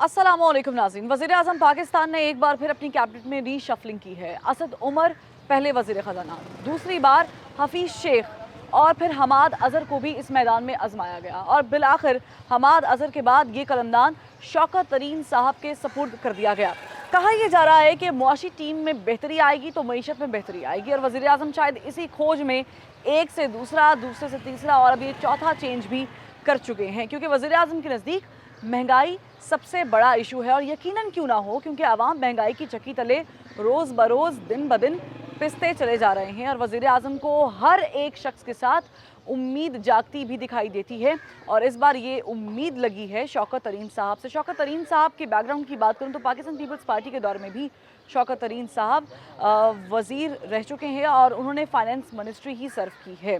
अस्सलामुअलैकुम नाज़रीन। वज़ीर-ए-आज़म पाकिस्तान ने एक बार फिर अपनी कैबिनेट में रीशफलिंग की है। असद उमर पहले वज़ीर ख़ज़ाना, दूसरी बार हफीज़ शेख और फिर हमाद अज़हर को भी इस मैदान में आजमाया गया और बिलाखिर हमाद अज़हर के बाद ये कलमदान शौकत तरीन साहब के सपुर्द कर दिया गया। कहा यह जा रहा है कि मुआशी टीम में बेहतरी आएगी तो मईशत में बेहतरी आएगी और वज़ीर-ए-आज़म शायद इसी खोज में एक से दूसरा, दूसरे से तीसरा और अब ये चौथा चेंज भी कर चुके हैं, क्योंकि वज़ीर-ए-आज़म के नज़दीक महंगाई सबसे बड़ा इशू है और यकीनन क्यों ना हो, क्योंकि आवाम महंगाई की चक्की तले रोज़ बरोज़ दिन ब दिन पिसते चले जा रहे हैं और वज़ीर-ए-आज़म को हर एक शख्स के साथ उम्मीद जागती भी दिखाई देती है और इस बार ये उम्मीद लगी है शौकत तरीन साहब से। शौकत तरीन साहब के बैकग्राउंड की बात करूँ तो पाकिस्तान पीपल्स पार्टी के दौर में भी शौकत तरीन साहब वज़ीर रह चुके हैं और उन्होंने फाइनेंस मिनिस्ट्री ही सर्व की है।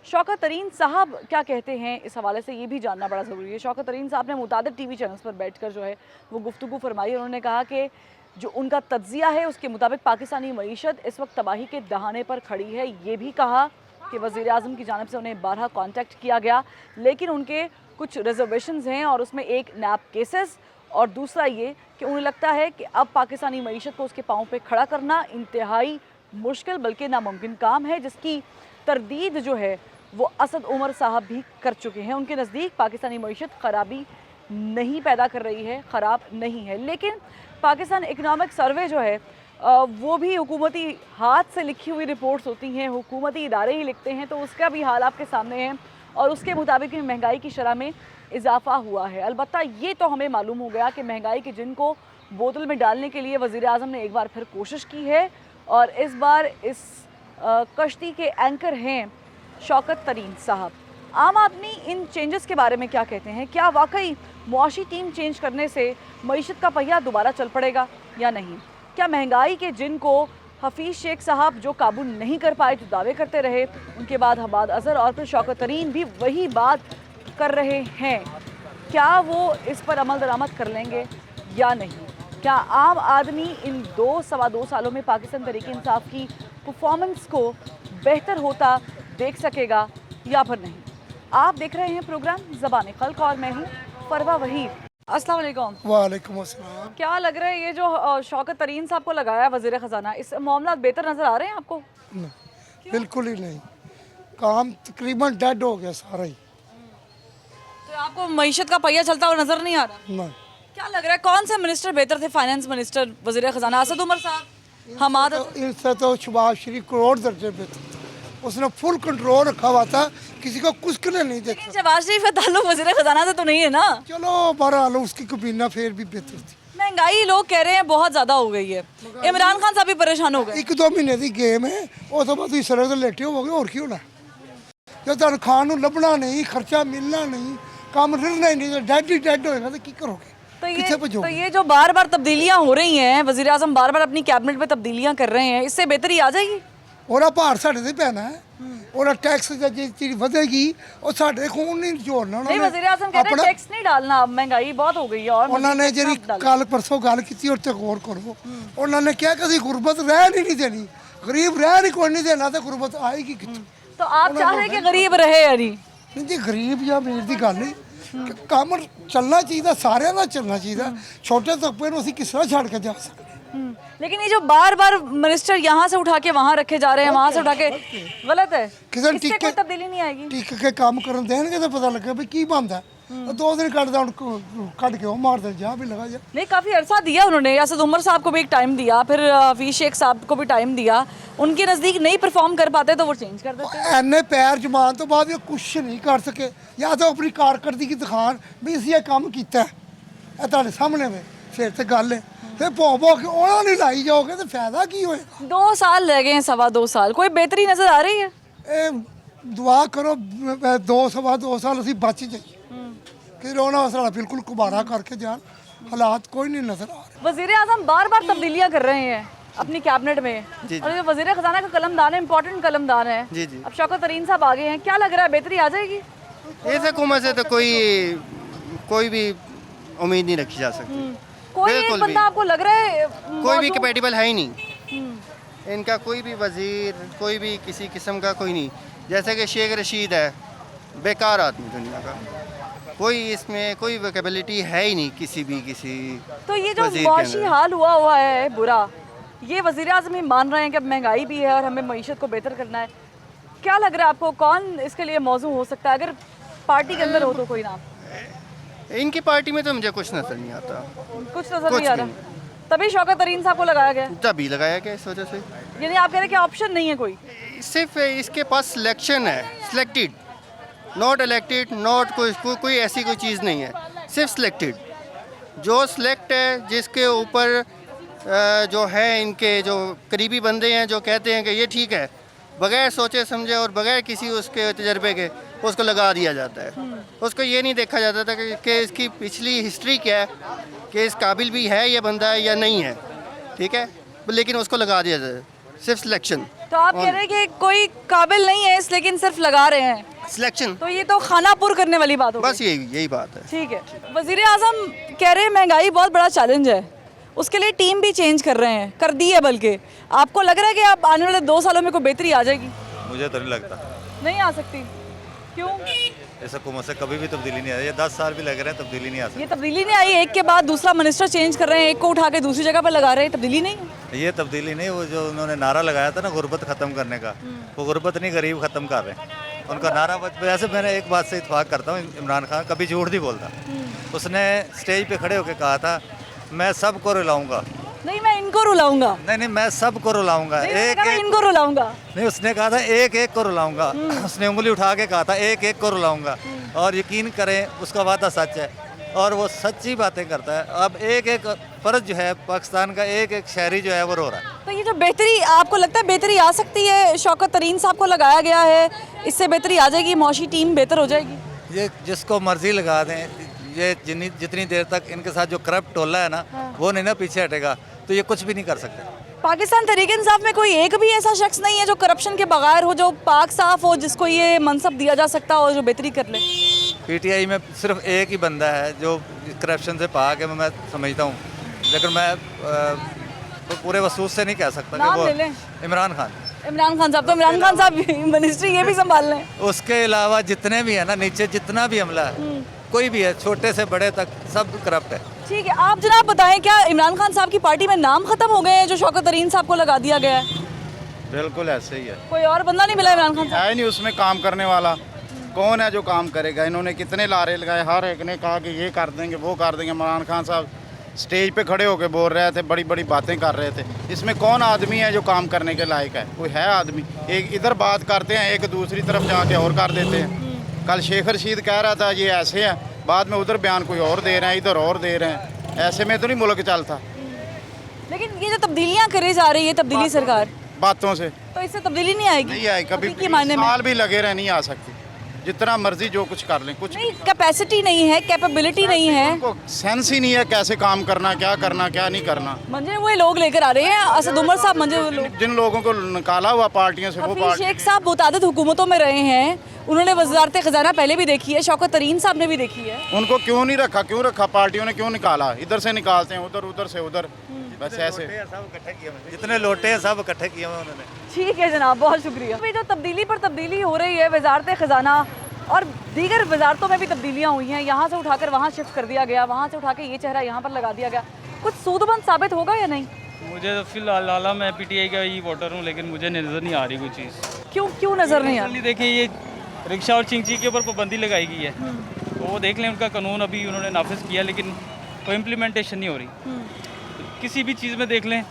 शौकत तरीन साहब क्या कहते हैं इस हवाले से ये भी जानना बड़ा ज़रूरी है। शौकत तरीन साहब ने मुतादिद टीवी चैनल्स पर बैठकर जो है वो गुफ्तगू फरमाई। उन्होंने कहा कि जो उनका तज्जिया है उसके मुताबिक पाकिस्तानी मईशत इस वक्त तबाही के दहाने पर खड़ी है। ये भी कहा कि वज़ीर-ए-आज़म की जानिब से उन्हें 12 कॉन्टैक्ट किया गया, लेकिन उनके कुछ रिजर्वेशंस हैं और उसमें एक नैब केसेस और दूसरा ये कि उन्हें लगता है कि अब पाकिस्तानी मईशत को उसके पाँव पे खड़ा करना इंतहाई मुश्किल बल्कि नामुमकिन काम है, जिसकी तरदीद जो है वो असद उमर साहब भी कर चुके हैं। उनके नज़दीक पाकिस्तानी मईशत ख़राबी नहीं पैदा कर रही है, ख़राब नहीं है, लेकिन पाकिस्तान इकनॉमिक सर्वे जो है वो भी हुकूमती हाथ से लिखी हुई रिपोर्ट्स होती हैं, हुकूमती इदारे ही लिखते हैं, तो उसका भी हाल आपके सामने है और उसके मुताबिक महंगाई की शरह में इजाफा हुआ है। अलबत्ता ये तो हमें मालूम हो गया कि महंगाई के जिन को बोतल में डालने के लिए वज़ीर-ए-आज़म ने एक बार फिर कोशिश की है और इस बार इस कश्ती के एंकर हैं शौकत तरीन साहब। आम आदमी इन चेंजेस के बारे में क्या कहते हैं? क्या वाकई मुआशी टीम चेंज करने से मईशत का पहिया दोबारा चल पड़ेगा या नहीं? क्या महंगाई के जिन को हफीज़ शेख साहब जो काबू नहीं कर पाए, जो दावे करते रहे, उनके बाद हमाद अज़हर और फिर शौकत तरीन भी वही बात कर रहे हैं, क्या वो इस पर अमल दरामद कर लेंगे या नहीं? क्या आम आदमी इन 2-2.25 सालों में पाकिस्तान तहरीक इंसाफ की परफॉर्मेंस को बेहतर होता देख सकेगा या फिर नहीं? आप देख रहे हैं प्रोग्राम ज़बान खल्क और मैं हूँ फरवा वहीद। अस्सलाम वालेकुम। वालेकुम अस्सलाम। क्या लग रहा है ये जो शौकत तरीन साहब को लगाया है वज़ीर ख़ज़ाना, इस मामला बेहतर नज़र आ रहे हैं आपको? नहीं, बिल्कुल ही नहीं। काम तकरीबन डेड हो गया सारा ही। तो आपको मईशत का पहिया चलता हुआ नज़र नहीं आ रहा? नहीं। क्या लग रहा है कौन से मिनिस्टर बेहतर थे? फाइनेंस मिनिस्टर, वज़ीर ख़ज़ाना असद उमर साहब, हमाद इनसे तो शहबाज शरीफ करोड़ दर्जे बेहतर था। उसने फुल कंट्रोल रखा हुआ था, किसी को कुछ करने नहीं देता। शहबाज शरीफ का ताल्लुक वज़ीर ख़ज़ाना से तो नहीं है ना? चलो बहरहाल उसकी कबीना फिर भी बेहतर थी। महंगाई लोग कह रहे हैं बहुत ज़्यादा हो गई है, इमरान खान साहब भी परेशान हो गए। 1-2 महीने की गेम है, उस तो बाद सड़क तो लेटे होगे और क्यों ना। जो तनख्वाह नूं लभना नहीं, खर्चा मिलना नहीं, काम रिलना ही नहीं, डेड ही डेड होएगा तो की करोगे? तो ये जो बार बार तब्दीलियां हो रही हैं, वज़ीर-ए-आज़म बार बार अपनी कैबिनेट में तब्दीलियां कर रहे हैं, इससे बेहतरी आ जाएगी? ਉਹਦਾ ਭਾਰ ਸਾਡੇ ਤੇ ਪੈਣਾ ਹੈ, ਉਹਦਾ ਟੈਕਸ ਜੇ ਚੀਜ਼ ਵਧੇਗੀ ਉਹ ਸਾਡੇ ਖੂਨ ਨਹੀਂ ਜੋੜਨਾ। नहीं, वज़ीर-ए-आज़म कहते हैं टैक्स नहीं डालना, अब महंगाई बहुत हो गई है और ਉਹਨਾਂ ਨੇ ਜਿਹੜੀ ਕੱਲ ਪਰਸੋਂ ਗੱਲ ਕੀਤੀ ਉੱਤੇ ਗੌਰ ਕਰੋ। ਉਹਨਾਂ ਨੇ ਕਿਹਾ ਕਿ ਅਸੀਂ ਗੁਰਬਤ ਰਹਿਣ ਹੀ ਨਹੀਂ ਦੇਣੀ, ਗਰੀਬ ਰਹਿਣ ਹੀ ਕੋਈ ਨਹੀਂ ਦੇਣਾ ਤੇ ਗੁਰਬਤ ਆਏਗੀ ਕਿੱਥੋਂ? तो आप चाह रहे हैं कि गरीब रहे यानी? ਨਹੀਂ ਜੀ, ਗਰੀਬ ਜਾਂ ਅਮੀਰ ਦੀ ਗੱਲ ਨਹੀਂ, ਕੰਮ ਚੱਲਣਾ ਚਾਹੀਦਾ, ਸਾਰਿਆਂ ਦਾ ਚੱਲਣਾ ਚਾਹੀਦਾ। ਛੋਟੇ ਤਬਕੇ ਨੂੰ ਅਸੀਂ ਕਿਸ ਤਰ੍ਹਾਂ ਛੱਡ ਕੇ ਜਾ ਸਕਦੇ? लेकिन ये जो बार बार मिनिस्टर यहाँ से उठा के वहाँ रखे जा रहे हैं, वहाँ से उठा के, गलत है। ਕਿਸੇ इससे कोई तब्दीली नहीं आएगी। ਟਿਕ ਕੇ ਕੰਮ ਕਰਨ ਦੇਣਗੇ ਤਾਂ ਪਤਾ ਲੱਗੇ ਵੀ ਕੀ ਬਣਦਾ। 2 दिन ਕੱਢਦਾ ਹੁਣ ਕੱਢ ਕੇ ਉਹ ਮਾਰਦੇ ਜਾ भी लगा जा। नहीं, काफ़ी अरसा दिया उन्होंने, असद उमर साहब को भी एक टाइम दिया, फिर हफीज़ शेख साहब को भी टाइम दिया, उनके नज़दीक नहीं परफॉर्म कर पाते तो वो चेंज कर देते। ਐਨੇ ਪੈਰ ਜਮਾਨ ਤੋਂ ਬਾਅਦ ਇਹ ਕੁਛ ਨਹੀਂ ਕਰ ਸਕੇ, ਜਾਂ ਤਾਂ ਆਪਣੀ ਕਾਰਕਰਦਗੀ ਦਿਖਾਣ ਵੀ ਅਸੀਂ ਇਹ ਕੰਮ ਕੀਤਾ, ਇਹ ਤੁਹਾਡੇ ਸਾਹਮਣੇ ਵੇ ਫਿਰ ਤੇ ਗੱਲ ਹੈ। ਫਿਰ ਭੋ ਕੇ ਉਹਨਾਂ ਨਹੀਂ ਲਾਈ ਜਾਓਗੇ ਤੇ ਫਾਇਦਾ ਕੀ ਹੋਏਗਾ? 2 साल रह गए हैं, 2.25 साल, कोई बेहतरी नज़र आ रही है? ਇਹ ਦੁਆ ਕਰੋ 2 ਸਾਲ ਅਸੀਂ ਬਚ ਜਾਈਏ ਕਿ ਉਹਨਾਂ ਸਾਡਾ ਬਿਲਕੁਲ ਕੁਬਾਰਾ ਕਰਕੇ ਜਾਣ। ਹਾਲਾਤ ਕੋਈ ਨਹੀਂ ਨਜ਼ਰ ਆ ਰਹੇ। वज़ीर-ए-आज़म बार बार तब्दीलियाँ कर रहे हैं अपनी कैबिनेट में और जो वज़ीर ख़ज़ाना का कलमदान है, इम्पोर्टेंट कलमदान है। जी जी। अब शौकत तरीन साहब आ गए हैं, क्या लग रहा है बेहतरी आ जाएगी? इस हुकूमत से तो कोई भी उम्मीद नहीं रखी जा सकती। कोई एक बिल्कुल बंदा भी। आपको लग रहा है कोई भी कैपेबल है ही नहीं, इनका कोई भी वजीर, कोई भी किसी किस्म का कोई नहीं। जैसे कि शेख रशीद है, बेकार आदमी दुनिया का, कोई इसमें कोई वोकेबिलिटी है ही नहीं किसी तो ये जो वज़ीर के मुआशी अंदर। हाल हुआ है बुरा, ये वज़ीर आज़म ही मान रहे हैं कि अब महंगाई भी है और हमें मईशत को बेहतर करना है। क्या लग रहा है आपको, कौन इसके लिए मौजू हो सकता है अगर पार्टी के अंदर हो तो कोई नाम? इनकी पार्टी में तो मुझे कुछ नजर नहीं आता, कुछ नजर कुछ नहीं आ भी रहा। तभी शौकत तरीन साहब को लगाया गया, तभी लगाया गया इस वजह से। यानी आप कह रहे हैं कि ऑप्शन नहीं है कोई? सिर्फ इसके पास सिलेक्शन है, सिलेक्टेड, नॉट इलेक्टेड, नॉट कोई ऐसी कोई चीज़ नहीं है, सिर्फ सिलेक्टेड। जो सिलेक्ट है, जिसके ऊपर जो है इनके जो करीबी बंदे हैं जो कहते हैं कि ये ठीक है, बगैर सोचे समझे और बगैर किसी उसके तजर्बे के उसको लगा दिया जाता है। उसको ये नहीं देखा जाता था कि इसकी पिछली हिस्ट्री क्या है, कि इस काबिल भी है ये बंदा या नहीं है, ठीक है, लेकिन उसको लगा दिया जाता है, सिर्फ सिलेक्शन। तो आप कह रहे हैं कि कोई काबिल नहीं है इस, लेकिन सिर्फ लगा रहे हैं, सिलेक्शन, तो ये तो खानापुर करने वाली बात हो बस यही बात है। ठीक है। वज़ीर आज़म कह रहे हैं महंगाई बहुत बड़ा चैलेंज है, उसके लिए टीम भी चेंज कर रहे हैं, कर दी है बल्कि। आपको लग रहा है कि आप आने वाले 2 सालों में कोई बेहतरी आ जाएगी? मुझे तो नहीं लगता, नहीं आ सकती। क्यों? इस हुकूमत से कभी भी तब्दीली नहीं आई। ये 10 साल भी लग रहे हैं, तब्दीली नहीं आ ये तब्दीली नहीं आई, एक के बाद दूसरा मिनिस्टर चेंज कर रहे हैं, एक को उठा के दूसरी जगह पर लगा रहे हैं, तब्दीली नहीं है? सकती। ये तब्दीली नहीं, वो जो उन्होंने नारा लगाया था ना गुर्बत ख़त्म करने का, वो गुर्बत नहीं गरीब ख़त्म कर रहे हैं। उनका नारा वैसे मैंने एक बात से इत्फाक करता हूँ, इमरान खान कभी झूठ नहीं बोलता। उसने स्टेज पे खड़े होकर कहा था मैं सबको रुलाऊंगा, नहीं मैं इनको रुलाऊंगा, नहीं मैं सबको रुलाऊंगा, नहीं, मैंने एक कहा एक इनको रुलाऊंगा। नहीं, उसने कहा था एक एक को रुलाऊंगा। उसने उंगली उठा के कहा था एक एक को रुलाऊंगा, और यकीन करें उसका वादा सच है और वो सच्ची बातें करता है। अब एक एक फर्ज जो है पाकिस्तान का, एक एक शहरी जो है वो रो रहा है। तो ये जो बेहतरी, आपको लगता है बेहतरी आ सकती है? शौकत तरीन साहब को लगाया गया है, इससे बेहतरी आ जाएगी, मौशी टीम बेहतर हो जाएगी? ये जिसको मर्जी लगा दें, ये जितनी देर तक इनके साथ जो करप्ट टोला है ना, वो नहीं ना पीछे हटेगा, तो ये कुछ भी नहीं कर सकते। पाकिस्तान तहरीक इंसाफ में कोई एक भी ऐसा शख्स नहीं है जो करप्शन के बगैर हो, जो पाक साफ हो, जिसको ये मनसब दिया जा सकता हो, जो बेहतरी कर ले? पीटीआई में सिर्फ एक ही बंदा है जो करप्शन से पाक है, मैं समझता हूँ, लेकिन मैं पूरे वसूस से नहीं कह सकता कि नाम वो ले लें। इमरान खान। इमरान खान साहब, तो इमरान खान साहब मिनिस्ट्री ये भी संभाल लें। उसके अलावा जितने भी है ना नीचे, जितना भी अमला है, कोई भी है, छोटे से बड़े तक, सब करप्ट है। ठीक है, आप जनाब बताएं, क्या इमरान खान साहब की पार्टी में नाम खत्म हो गए हैं जो शौकत तरीन साहब को लगा दिया गया है? बिल्कुल ऐसे ही है, कोई और बंदा नहीं मिला इमरान खान साहब? है नहीं उसमें काम करने वाला। कौन है जो काम करेगा? इन्होंने कितने लारे लगाए, हर एक ने कहा कि ये कर देंगे वो कर देंगे। इमरान खान साहब स्टेज पे खड़े होकर बोल रहे थे, बड़ी बड़ी बातें कर रहे थे। इसमें कौन आदमी है जो काम करने के लायक है? कोई है आदमी? एक इधर बात करते हैं, एक दूसरी तरफ जाके और कर देते हैं। कल शेख रशीद कह रहा था ये ऐसे है, बाद में उधर बयान कोई और दे रहे हैं, इधर और दे रहे हैं। ऐसे में तो नहीं मुल्क चलता। लेकिन ये जो तब्दीलियां करी जा रही है, तब्दीली सरकार, बातों से तो इससे तब्दीली नहीं आएगी? नहीं आए, कभी हकीकी मायने में साल भी लगे रहे नहीं आ सकती। जितना मर्जी जो कुछ कर लें, कुछ नहीं, कैपेसिटी नहीं है, कैपेबिलिटी नहीं है। उनको सेंस ही नहीं है कैसे काम करना, क्या नहीं करना। मंजे हुए लोग लेकर आ रहे हैं, असद उमर साहब मंजे हुए लोग। जिन लोगों को निकाला हुआ पार्टियों से, वो हफीज पार्टी शेख साहब मुतादिद हुकूमतों में रहे हैं, उन्होंने वजारत खजाना पहले भी देखी है, शौकत तरीन साहब ने भी देखी है। उनको क्यों नहीं रखा? क्यों रखा? पार्टियों ने क्यों निकाला? इधर से निकालते हैं, उधर, उधर से उधर, बस ऐसे। सब इकट्ठे किए हुए, जितने लोटे हैं सब इकट्ठे किए हुए उन्होंने। ठीक है जनाब, बहुत शुक्रिया। अभी जो तब्दीली पर तब्दीली हो रही है, वजारत खजाना और दीगर वजारतों में भी तब्दीलियाँ हुई हैं, यहाँ से उठाकर वहाँ शिफ्ट कर दिया गया, वहाँ से उठा के ये चेहरा यहाँ पर लगा दिया गया, कुछ सूदबंद साबित होगा या नहीं? मुझे तो फिलहाल हाल मैं पीटीआई का ही वोटर हूँ, लेकिन मुझे नज़र नहीं आ रही कोई चीज़। क्यों नज़र नहीं आ रही? देखिए, ये रिक्शा और चिंची के ऊपर पाबंदी लगाई गई है, तो वो देख लें, उनका कानून अभी उन्होंने नाफिज किया, लेकिन कोई इम्प्लीमेंटेशन नहीं हो रही। किसी भी चीज़ में देख लें,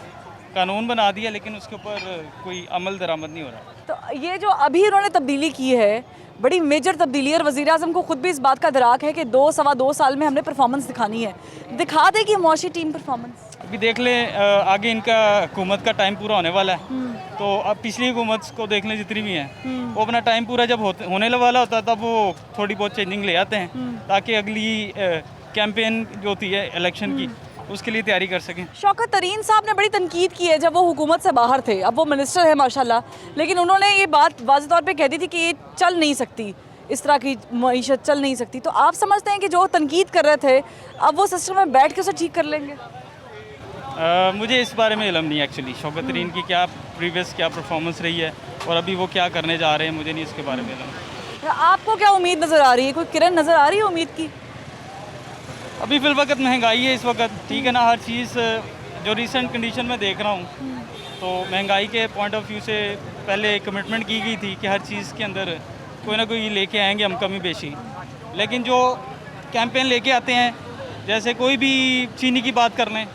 कानून बना दिया, लेकिन उसके ऊपर कोई अमल दरामद नहीं हो रहा। तो ये जो अभी उन्होंने तब्दीली की है, बड़ी मेजर तब्दीली है, और वज़ीर आज़म को खुद भी इस बात का दराक है कि 2-2.25 साल में हमने परफॉर्मेंस दिखानी है। दिखा देगी मौशी टीम परफॉर्मेंस? अभी देख लें, आगे इनका हुकूमत का टाइम पूरा होने वाला है, तो अब पिछली हुकूमत को देख लें, जितनी भी हैं, वो अपना टाइम पूरा जब होने वाला होता है, तब वो थोड़ी बहुत चेंजिंग ले आते हैं, ताकि अगली कैंपेन जो होती है इलेक्शन की, उसके लिए तैयारी कर सकें। शौकत तरीन साहब ने बड़ी तनकीद की है जब वो हुकूमत से बाहर थे, अब वो मिनिस्टर है माशाल्लाह, लेकिन उन्होंने ये बात वाज़ेह तौर पे कह दी थी कि ये चल नहीं सकती, इस तरह की मईशत चल नहीं सकती। तो आप समझते हैं कि जो तनकीद कर रहे थे, अब वो सिस्टम में बैठ के उसे ठीक कर लेंगे? मुझे इस बारे में इल्म नहीं एक्चुअली, शौकत तरीन की क्या प्रीवियस क्या परफॉर्मेंस रही है और अभी वो क्या करने जा रहे हैं, मुझे नहीं इसके बारे में इल्म। आपको क्या उम्मीद नज़र आ रही है, कोई किरण नज़र आ रही है उम्मीद की? अभी फिल वक्त महंगाई है इस वक्त, ठीक है ना, हर चीज़ जो रिसेंट कंडीशन में देख रहा हूँ तो महंगाई के पॉइंट ऑफ व्यू से पहले कमिटमेंट की गई थी कि हर चीज़ के अंदर कोई ना कोई लेके आएंगे हम कमी बेशी, लेकिन जो कैंपेन लेके आते हैं, जैसे कोई भी चीनी की बात कर लें,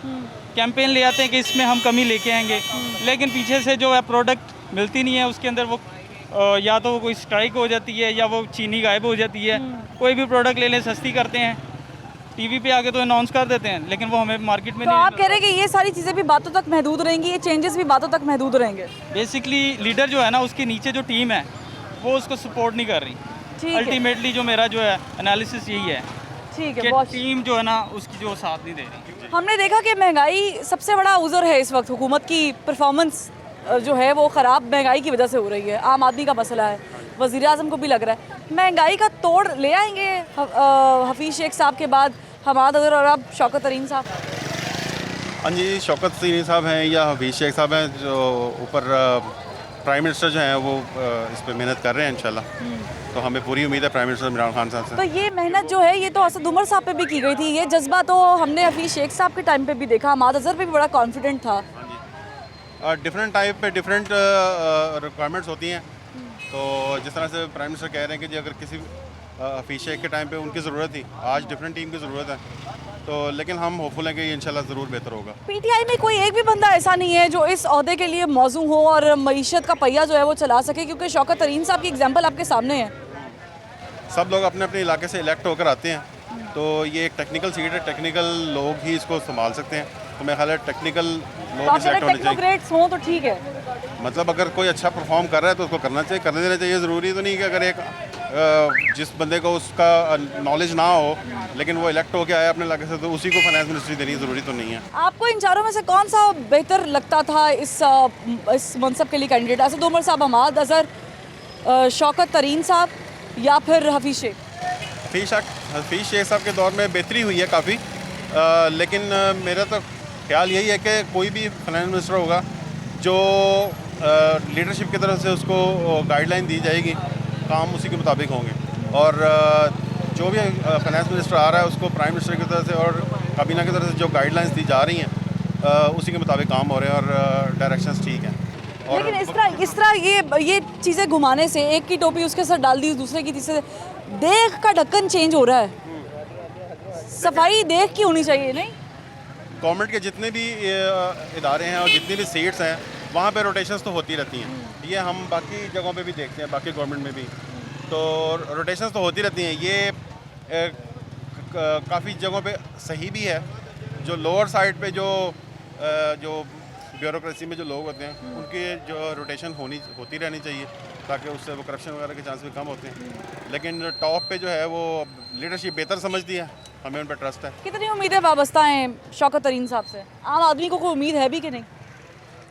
कैंपेन ले आते हैं कि इसमें हम कमी लेके आएंगे, लेकिन पीछे से जो है प्रोडक्ट मिलती नहीं है, उसके अंदर वो या तो कोई स्ट्राइक हो जाती है या वो चीनी गायब हो जाती है। कोई भी प्रोडक्ट ले लें सस्ती करते हैं, टीवी पे आके तो अनाउंस कर देते हैं, लेकिन वो हमें मार्केट में तो नहीं। आप कह रहे हैं कि ये सारी चीज़ें भी बातों तक महदूद रहेंगी, ये चेंजेस भी बातों तक महदूद रहेंगे? बेसिकली लीडर जो है ना, उसके नीचे जो टीम है वो उसको सपोर्ट नहीं कर रही। ठीक है, अल्टीमेटली जो मेरा जो है एनालिसिस यही है ठीक है। कि बहुत टीम जो है ना उसकी जो साथ नहीं दे रही। हमने देखा कि महंगाई सबसे बड़ा उज़र है इस वक्त, हुकूमत की परफॉर्मेंस जो है वो ख़राब महंगाई की वजह से हो रही है, आम आदमी का मसला है, वज़ीर आज़म को भी लग रहा है। महंगाई का तोड़ ले आएंगे हफीज़ शेख साहब के बाद हमाद अज़हर और अब शौकत तरीन साहब? हाँ जी, शौकत तरीन साहब हैं या हफीज़ शेख साहब हैं, जो ऊपर प्राइम मिनिस्टर जो हैं वो इस पर मेहनत कर रहे हैं इंशाल्लाह। तो हमें पूरी उम्मीद है प्राइम मिनिस्टर इमरान खान साहब से। तो ये मेहनत जो है ये तो असद उमर साहब पे भी की गई थी, ये जज्बा तो हमने हफीज़ शेख साहब के टाइम पे भी देखा, हमाद अज़हर पे भी बड़ा कॉन्फिडेंट था। डिफरेंट टाइप पे डिफरेंट रिक्वायरमेंट्स होती हैं। तो जिस तरह से प्राइम मिनिस्टर कह रहे हैं कि जी अगर किसी हफीज़ शेख के टाइम पे उनकी ज़रूरत थी, आज डिफरेंट टीम की ज़रूरत है, तो लेकिन हम होपफुल हैं कि ये इंशाल्लाह ज़रूर बेहतर होगा। पीटीआई में कोई एक भी बंदा ऐसा नहीं है जो इस ओहदे के लिए मौजू हो और मईशत का पहिया जो है वो चला सके, क्योंकि शौकत तरीन साहब की एग्जाम्पल आपके सामने है। सब लोग अपने अपने इलाके से इलेक्ट होकर आते हैं, तो ये एक टेक्निकल सीट है, टेक्निकल लोग ही इसको संभाल सकते हैं। तो मेरा ख्याल है टेक्निकल लोग तो ही सेलेक्ट होने चाहिए। टेक्नोक्रेट्स हों तो ठीक है, मतलब अगर कोई अच्छा परफॉर्म कर रहा है तो उसको करना चाहिए, करने देना चाहिए। ज़रूरी तो नहीं कि अगर एक जिस बंदे को उसका नॉलेज ना हो लेकिन वो इलेक्ट होकर आया अपने इलाके से, तो उसी को फाइनेंस मिनिस्ट्री देनी ज़रूरी तो नहीं है। आपको इन चारों में से कौन सा बेहतर लगता था इस मनसब के लिए कैंडिडेट? असद उमर साहब, हमाद अज़हर, शौकत तरीन साहब या फिर हफीज़ शेख? हफीज़ शेख साहब के दौर में बेहतरी हुई है काफ़ी, लेकिन मेरा तो ख्याल यही है कि कोई भी फाइनेंस मिनिस्टर होगा जो लीडरशिप की तरफ से उसको गाइडलाइन दी जाएगी, काम उसी के मुताबिक होंगे। और जो भी फाइनेंस मिनिस्टर आ रहा है उसको प्राइम मिनिस्टर की तरफ से और काबीना की तरफ से जो गाइडलाइंस दी जा रही हैं उसी के मुताबिक काम हो रहे हैं और डायरेक्शंस ठीक हैं। और लेकिन इस तरह ये चीज़ें घुमाने से, एक की टोपी उसके सर डाल दी, दूसरे की तीसरे, देख का ढक्कन चेंज हो रहा है। सफाई देख की होनी चाहिए, नहीं? गवर्नमेंट के जितने भी इदारे हैं और जितनी भी सीट्स हैं वहाँ पे रोटेशंस तो होती रहती हैं। ये हम बाकी जगहों पे भी देखते हैं, बाकी गवर्नमेंट में भी तो रोटेशंस तो होती रहती हैं। ये काफ़ी जगहों पे सही भी है। जो लोअर साइड पे जो ब्यूरोक्रेसी में जो लोग होते हैं उनकी जो रोटेशन होती रहनी चाहिए, ताकि उससे वो करप्शन वगैरह के चांस भी कम होते हैं। लेकिन टॉप पे जो है वो लीडरशिप बेहतर समझती है, हमें उन पर ट्रस्ट है। कितनी उम्मीदें वाबस्ता हैं शौकत तरीन साहब से? आम आदमी को कोई उम्मीद है भी कि नहीं?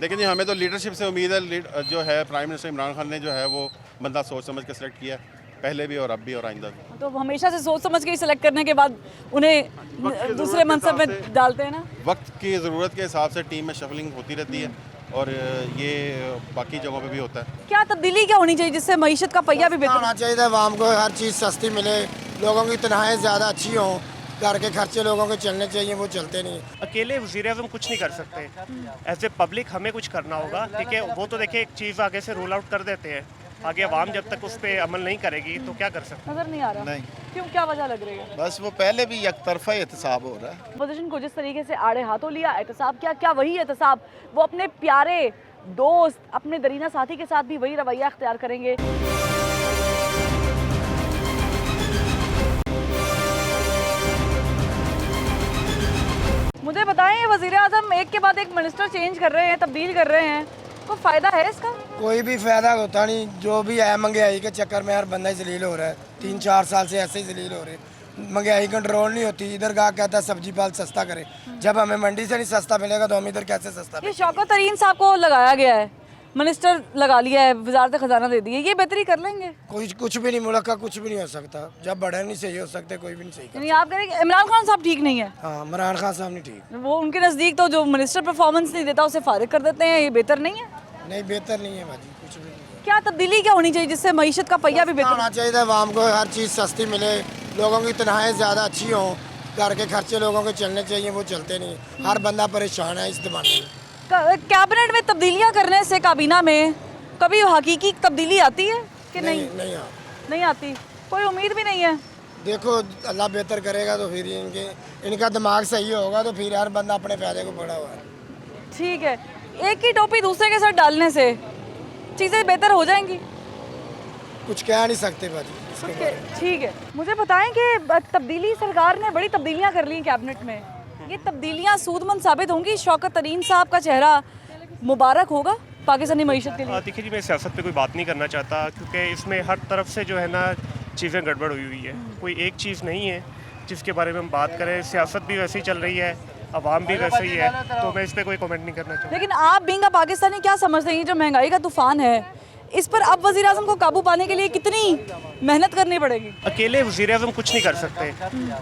लेकिन जी हमें तो लीडरशिप से उम्मीद है। जो है प्राइम मिनिस्टर इमरान खान ने जो है वो बंदा सोच समझ के सिलेक्ट किया है, पहले भी और अब भी और आइंदा भी। तो हमेशा से सोच समझ के ही सिलेक्ट करने के बाद उन्हें दूसरे मनसब में डालते हैं ना? वक्त की ज़रूरत के हिसाब से टीम में शफलिंग होती रहती है और ये बाकी जगहों पे भी होता है। क्या तब्दीली क्या होनी चाहिए जिससे मईशत का पहिया भी बेहतर? होना चाहिए, आवाम को हर चीज़ सस्ती मिले, लोगों की तनख्वाहें ज़्यादा अच्छी हों, घर के खर्चे लोगों के चलने चाहिए, वो चलते नहीं। अकेले वज़ीर आज़म कुछ नहीं कर सकते, एज ए पब्लिक हमें कुछ करना होगा, ठीक है? वो तो देखिए एक चीज़ आगे से रूल आउट कर देते हैं, आगे आवाम जब तक उस पर अमल नहीं करेगी तो क्या कर सकते? नजर नहीं आ रहा। नहीं, क्यों, क्या वजह लग रही है? बस वो पहले भी एक तरफा एहतसाब हो रहा है। अपोजिशन को जिस तरीके से आड़े हाथों लिया, एहतसाब किया, क्या वही एहतसाब वो अपने प्यारे दोस्त, अपने दरीना साथी के साथ भी वही रवैया अख्तियार करेंगे? मुझे बताएं, वज़ीर आज़म एक के बाद एक मिनिस्टर चेंज कर रहे हैं, तब्दील कर रहे हैं, तो फ़ायदा है इसका? कोई भी फ़ायदा होता नहीं, जो भी है महंगाई के चक्कर में हर बंदा ही जलील हो रहा है। 3-4 साल से ऐसे ही जलील हो रहे हैं, महंगाई कंट्रोल नहीं होती। इधर का कहता है सब्जी पाल सस्ता करे, जब हमें मंडी से नहीं सस्ता मिलेगा तो हम इधर कैसे सस्ता? ये शौकत तरीन साहब को लगाया गया है, मिनिस्टर लगा लिया है, वजारत खजाना दे दी है, ये बेहतरी कर लेंगे? कुछ भी नहीं, मुल्क का कुछ भी नहीं हो सकता। जब बड़े नहीं सही हो सकते, कोई भी नहीं सही यानी आप कह रहे हैं कि इमरान खान साहब ठीक नहीं है? हाँ, इमरान खान साहब नहीं ठीक। वो उनके नज़दीक तो जो मिनिस्टर परफॉर्मेंस नहीं देता उसे फारिग कर देते हैं, ये बेहतर नहीं है? नहीं, बेहतर नहीं है भाजी, कुछ भी नहीं है। क्या तब्दीली क्या होनी चाहिए जिससे मईशत का पहिया भी बेहतर होना चाहिए था आवाम को, हर चीज़ सस्ती मिले, लोगों की तनख्वाहें ज़्यादा अच्छी हों, घर के खर्चे लोगों के चलने चाहिए, वो चलते नहीं, हर बंदा परेशान है इस ज़माने में। कैबिनेट में तब्दीलियां करने से काबीना में कभी हकीकी तब्दीली आती है कि नहीं? नहीं नहीं आती, कोई उम्मीद भी नहीं है। देखो अल्लाह बेहतर करेगा तो फिर इनका दिमाग सही होगा तो फिर हर बंदा अपने फायदे को पड़ा हुआ है। ठीक है, एक ही टोपी दूसरे के साथ डालने से चीज़ें बेहतर हो जाएंगी? कुछ कह नहीं सकते भाजी इसके बारे में। ठीक है, मुझे बताएं कि तब्दीली, सरकार ने बड़ी तब्दीलियां कर ली कैबिनेट में, ये तब्दीलियां सूदमंद साबित होंगी? शौकत तरीन साहब का चेहरा मुबारक होगा पाकिस्तानी मईशत के लिए? देखिए जी, मैं सियासत पे कोई बात नहीं करना चाहता क्योंकि इसमें हर तरफ से जो है ना चीज़ें गड़बड़ हुई है। कोई एक चीज़ नहीं है जिसके बारे में हम बात करें। सियासत भी वैसे ही चल रही है, अवाम भी वैसे ही है, तो मैं इस पर कोई कमेंट नहीं करना चाहता। लेकिन आप बीइंग अ पाकिस्तानी क्या समझते हैं, ये जो महंगाई का तूफान है, इस पर अब वज़ीर आज़म को काबू पाने के लिए कितनी मेहनत करनी पड़ेगी? अकेले वज़ीर आज़म कुछ नहीं कर सकते,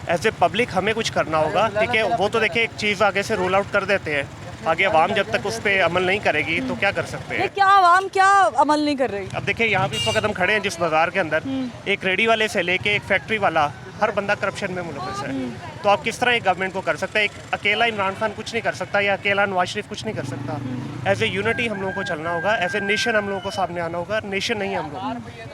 एज ए पब्लिक हमें कुछ करना होगा। ठीक है, वो तो देखिए एक चीज़ आगे से रोल आउट कर देते हैं, आगे अवाम जब तक उस पर अमल नहीं करेगी तो क्या कर सकते ये हैं। क्या आवाम क्या अमल नहीं कर रही? अब देखिए यहाँ पे इस वक्त हम खड़े हैं जिस बाजार के अंदर, एक रेडी वाले से लेके एक फैक्ट्री वाला, हर बंदा करप्शन में मुलविस है। तो आप किस तरह एक गवर्नमेंट को कर सकते हैं? एक अकेला इमरान खान कुछ नहीं कर सकता या अकेला नवाज शरीफ कुछ नहीं कर सकता। एज ए यूनिटी हम लोगों को चलना होगा, एज ए नेशन हम लोगों को सामने आना होगा। नेशन नहीं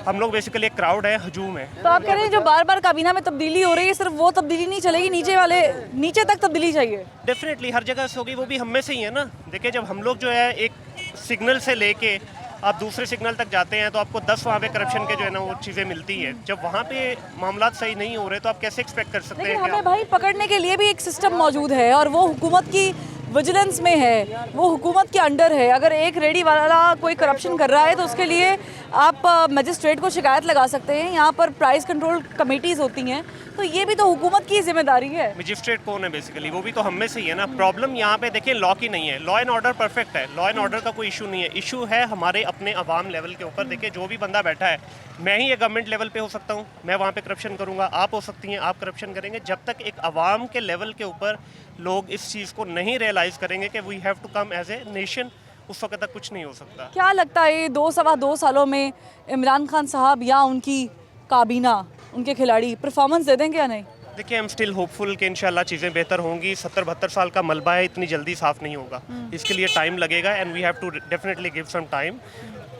हम लोग बेसिकली एक क्राउड है, हजूम है। तो आप कह रहे हैं जो बार बार काबीना में तब्दीली हो रही है, सिर्फ वो तब्दीली नहीं चलेगी, नीचे तक तब्दीली चाहिए? डेफिनेटली हर जगह से होगी, वो भी हम में से ही है ना। देखिए जब हम लोग जो है एक सिग्नल से लेके आप दूसरे सिग्नल तक जाते हैं तो आपको 10 वहाँ पे करप्शन के जो है ना वो चीज़ें मिलती हैं। जब वहाँ पे मामला सही नहीं हो रहे तो आप कैसे एक्सपेक्ट कर सकते लेकिन हैं? हमें भाई पकड़ने के लिए भी एक सिस्टम मौजूद है और वो हुकूमत की विजिलेंस में है, वो हुकूमत के अंडर है। अगर एक रेडी वाला कोई करप्शन कर रहा है तो उसके लिए आप मजिस्ट्रेट को शिकायत लगा सकते हैं। यहाँ पर प्राइस कंट्रोल कमेटीज़ होती हैं, तो ये भी तो हुकूमत की जिम्मेदारी है। मजिस्ट्रेट कौन है बेसिकली? वो भी तो हम में से ही है ना। प्रॉब्लम यहाँ पे देखिए लॉ की नहीं है, लॉ एंड ऑर्डर परफेक्ट है, लॉ एंड ऑर्डर का कोई इशू नहीं है। इशू है हमारे अपने अवाम लेवल के ऊपर। देखिए जो भी बंदा बैठा है, मैं ही ये गवर्नमेंट लेवल पे हो सकता हूँ, मैं वहाँ पे करप्शन करूँगा, आप हो सकती हैं, आप करप्शन करेंगे। जब तक एक अवाम के लेवल के ऊपर लोग इस चीज़ को नहीं रियलाइज़ करेंगे कि we have to come as a nation, उस वक्त तक कुछ नहीं हो सकता। क्या लगता है ये 2-2.25 सालों में इमरान खान साहब या उनकी काबीना, उनके खिलाड़ी परफॉर्मेंस दे देंगे या नहीं? देखिए हम स्टिल होपफुल कि इंशाल्लाह चीज़ें बेहतर होंगी। 70-72 साल का मलबा है, इतनी जल्दी साफ़ नहीं होगा, इसके लिए टाइम लगेगा and we have to definitely give some time.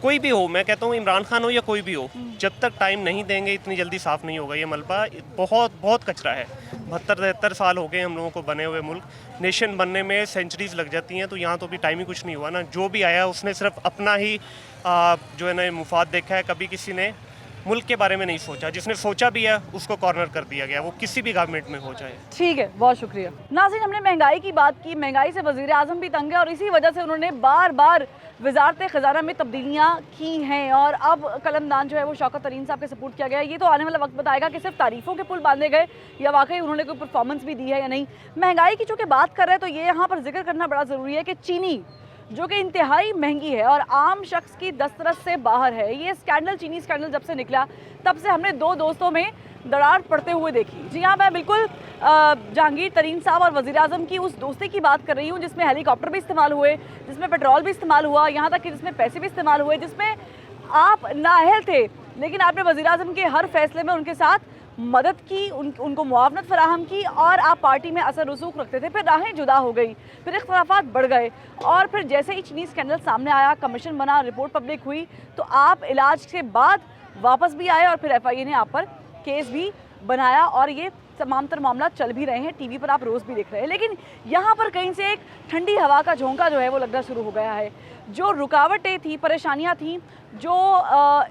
कोई भी हो, मैं कहता हूँ इमरान खान हो या कोई भी हो, जब तक टाइम नहीं देंगे इतनी जल्दी साफ़ नहीं होगा ये मलबा। बहुत कचरा है। 72-73 साल हो गए हम लोगों को बने हुए मुल्क, नेशन बनने में सेंचुरीज लग जाती हैं, तो यहाँ तो भी टाइम ही कुछ नहीं हुआ ना। जो भी आया उसने सिर्फ अपना ही जो है ना मुफाद देखा है, कभी किसी ने मुल्क के बारे में नहीं सोचा। जिसने सोचा भी है उसको कॉर्नर कर दिया गया, वो किसी भी गवर्नमेंट में हो जाए। ठीक है, बहुत शुक्रिया। नाज़रीन, हमने महंगाई की बात की, महंगाई से वज़ीर आज़म भी तंग है और इसी वजह से उन्होंने बार बार वजारत ख़ज़ाना में तब्दीलियाँ की हैं और अब कलमदान जो है वो शौकत तरीन साहब के सपोर्ट किया गया है। ये तो आने वाला वक्त बताएगा कि सिर्फ तारीफ़ों के पुल बांधे गए या वाकई उन्होंने कोई परफॉर्मेंस भी दी है या नहीं। महंगाई की चूँकि बात कर रहे हैं तो ये यहाँ पर जिक्र करना बड़ा ज़रूरी है कि चीनी जो कि इंतहाई महंगी है और आम शख्स की दस्तरस से बाहर है। ये स्कैंडल, चीनी स्कैंडल जब से निकला तब से हमने दो दोस्तों में दरार पड़ते हुए देखी। जी हाँ, मैं बिल्कुल जहांगीर तरीन साहब और वज़ीर आज़म की उस दोस्ती की बात कर रही हूँ जिसमें हेलीकॉप्टर भी इस्तेमाल हुए, जिसमें पेट्रोल भी इस्तेमाल हुआ, यहाँ तक कि जिसमें पैसे भी इस्तेमाल हुए, जिसमें आप नाअहल थे लेकिन आपने वज़ीर आज़म के हर फैसले में उनके साथ मदद की, उनको मुआवनत फराहम की और आप पार्टी में असर रसूख रखते थे। फिर राहें जुदा हो गई, फिर इख्तलाफात बढ़ गए और फिर जैसे ही चीनी स्कैंडल सामने आया, कमीशन बना, रिपोर्ट पब्लिक हुई तो आप इलाज के बाद वापस भी आए और फिर FIA ने आप पर केस भी बनाया और ये तमाम तर मामला चल भी रहे हैं, टीवी पर आप रोज़ भी देख रहे हैं। लेकिन यहाँ पर कहीं से एक ठंडी हवा का झोंका जो है वो लगना शुरू हो गया है। जो रुकावटें थी, परेशानियाँ थी, जो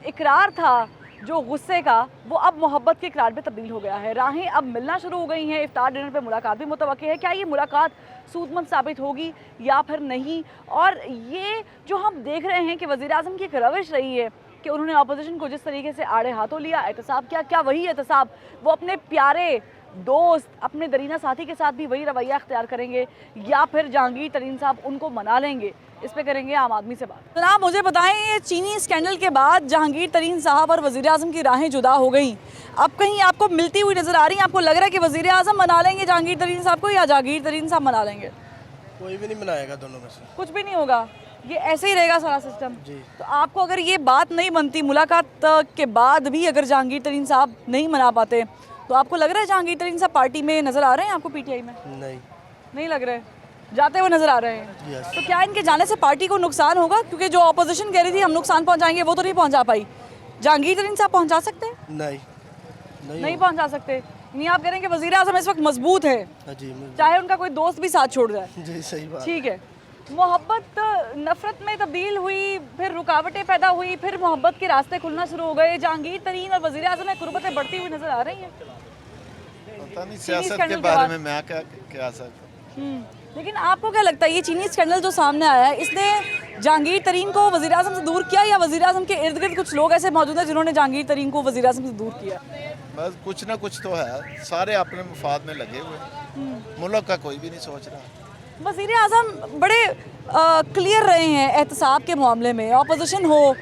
इकरार था जो गुस्से का, वो अब मोहब्बत के इकरार में तब्दील हो गया है। राहें अब मिलना शुरू हो गई हैं, इफ्तार डिनर पे मुलाकात भी मुतवक्की है। क्या ये मुलाकात सूदमंद साबित होगी या फिर नहीं? और ये जो हम देख रहे हैं कि वज़ीर आज़म की एक रविश रही है कि उन्होंने अपोजिशन को जिस तरीके से आड़े हाथों लिया, एहतसाब किया, क्या वही एहतसाब वो अपने प्यारे दोस्त, अपने दरीना साथी के साथ भी वही रवैया अख्तियार करेंगे या फिर जहांगीर तरीन साहब उनको मना लेंगे? इस पे करेंगे आम आदमी से बात। जनाब मुझे बताएं, ये चीनी स्कैंडल के बाद जहांगीर तरीन साहब और वज़ीर आज़म की राहें जुदा हो गई, अब कहीं आपको मिलती हुई नज़र आ रही है? आपको लग रहा है कि वज़ीर आज़म मना लेंगे जहांगीर तरीन साहब को या जहांगीर तरीन साहब मना लेंगे? कोई भी नहीं मनाएगा, दोनों में से कुछ भी नहीं होगा। ये ऐसे ही रहेगा सारा सिस्टम। तो आपको अगर ये बात नहीं बनती, मुलाकात के बाद भी अगर जहांगीर तरीन साहब नहीं मना पाते, तो आपको लग रहा है जहांगीर तरीन साहब पार्टी में नजर आ रहे हैं आपको पीटीआई में? नहीं लग रहे, जाते हुए नजर आ रहे हैं। तो क्या इनके जाने से पार्टी को नुकसान होगा? क्योंकि जो ऑपोजिशन कह रही थी हम नुकसान पहुंचाएंगे, वो तो नहीं पहुंचा पाई। जहांगीर तरीन साहब पहुंचा सकते हैं? नहीं पहुंचा सकते। नहीं, आप कह रहे हैं कि वजीर आजम इस वक्त मजबूत है, चाहे उनका कोई दोस्त भी साथ छोड़ जाए। जी सही बात। ठीक है, मोहब्बत नफरत में तब्दील हुई, फिर रुकावटें पैदा हुई, फिर मोहब्बत के रास्ते खुलना शुरू हो गए। जहांगीर तरीन और वजीर आजम में कुर्बतें बढ़ती हुई नजर आ रही हैं। पता नहीं सियासत के बारे में मैं क्या सकता। लेकिन आपको क्या लगता है ये चीनी स्कैंडल जो सामने आया है, इसने जहांगीर तरीन को वजीर आजम से दूर किया, या वजीर आजम के इर्द गिर्द कुछ लोग ऐसे मौजूद हैं जिन्होंने जहांगीर तरीन को वजीर आजम से दूर किया? बस कुछ ना कुछ तो है, सारे अपने मफाद में लगे हुए, मुल्क का कोई भी नहीं सोच रहा। वजीर आजम बड़े क्लियर रहे हैं एहतसाब के मामले में। ऑपोजिशन हो,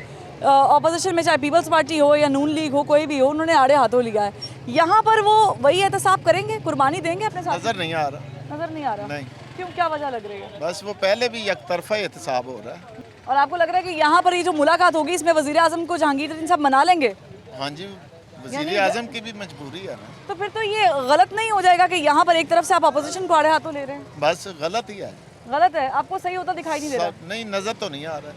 ऑपोजिशन में चाहे पीपल्स पार्टी हो या नून लीग हो, कोई भी हो, उन्होंने आड़े हाथों लिया है। यहाँ पर वो वही एहतसाब करेंगे, कुर्बानी देंगे अपने साथ? नजर नहीं आ रहा। नजर नहीं आ रहा? नहीं। क्यों, क्या वजह लग रही है? बस वो पहले भी एक तरफा एहतसाब हो रहा है। और आपको लग रहा है कि यहाँ पर ये जो मुलाकात होगी इसमें वजीर आजम को जहांगीर तरीन साहब मना लेंगे? हाँ जी, वजीर आजम की भी मजबूरी है ना। तो फिर तो ये गलत नहीं हो जाएगा कि यहाँ पर एक तरफ से आप अपोजिशन को आड़े हाथों ले रहे हैं? बस गलत ही है। गलत है, आपको सही होता दिखाई नहीं दे रहा? नहीं, नजर तो नहीं आ रहा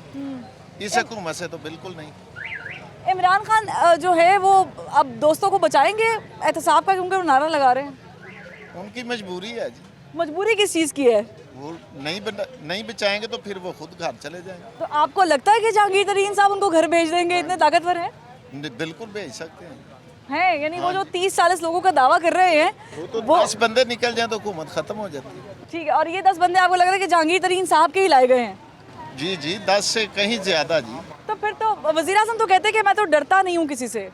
इस हुकूमत से तो बिल्कुल नहीं। इमरान खान जो है वो अब दोस्तों को बचाएंगे एहतसाब का, क्योंकि वो नारा लगा रहे हैं? उनकी मजबूरी है जी। मजबूरी किस चीज़ की है? वो नहीं बचाएंगे तो फिर वो खुद घर चले जाएंगे। तो आपको लगता है कि जहांगीर तरीन साहब उनको घर भेज देंगे, इतने ताकतवर हैं? बिल्कुल भेज सकते हैं। यानी वो जो 30-40 लोगों का दावा कर रहे हैं, वो 10 बंदे निकल जाए तो हुकूमत खत्म हो जाती है। ठीक है, और ये 10 बंदे आपको लग रहा है कि जहांगीर तरीन साहब के ही लाए गए हैं? जी 10 से कहीं ज्यादा जी। तो फिर तो वजीर आजम तो कहते हैं कि मैं तो डरता नहीं हूँ किसी से।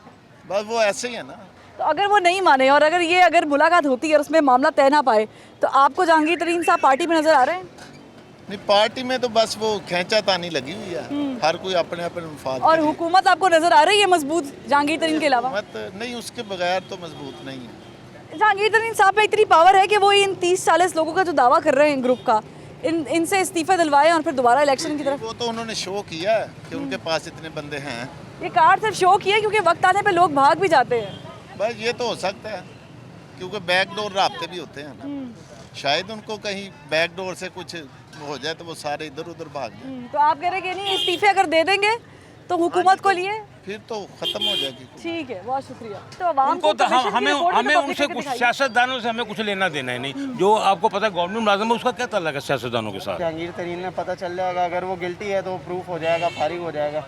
बस वो ऐसे ही है ना। तो अगर वो नहीं माने और अगर मुलाकात होती है और उसमें मामला तय ना पाए, तो आपको जहांगीर तरीन साहब पार्टी में नजर आ रहे हैं? नहीं, पार्टी में तो बस वो खींचातानी लगी हुई है, हर कोई अपने अपने मुफाद। और हुकूमत आपको नजर आ रही है मजबूत जहांगीर तरीन के अलावा? नहीं, उसके बगैर तो मजबूत नहीं है। जहांगीर तरीन साहब में इतनी पावर है कि वो इन 30-40 लोगों का जो दावा कर रहे हैं ग्रुप का, इनसे इस्तीफा दिलवाए और फिर दोबारा इलेक्शन की तरफ। वो तो उन्होंने शो किया है कि उनके पास इतने बंदे हैं। ये कार्ड सिर्फ शो किया क्योंकि वक्त आने पे लोग भाग भी जाते हैं। बस ये तो हो सकता है, क्योंकि बैकडोर राब्ते भी होते हैं ना, शायद उनको कहीं बैकडोर से कुछ हो जाए तो वो सारे इधर उधर भाग जाए। तो आप कह रहे हैं कि नहीं, इस्तीफे अगर दे देंगे तो हुकूमत को लिए फिर तो खत्म हो जाएगी। ठीक है, बहुत शुक्रिया। तो अवाम उनको को तो हमें उनसे कुछ सियासतदानों से हमें कुछ लेना देना है नहीं। जो आपको पता है गवर्नमेंट मुलाजिम है, उसका क्या ताल्लुक है सियासतदानों के साथ? जहांगीर तरीन ने पता चल जाएगा, अगर वो गिल्टी है तो प्रूफ हो जाएगा, फारिग हो जाएगा।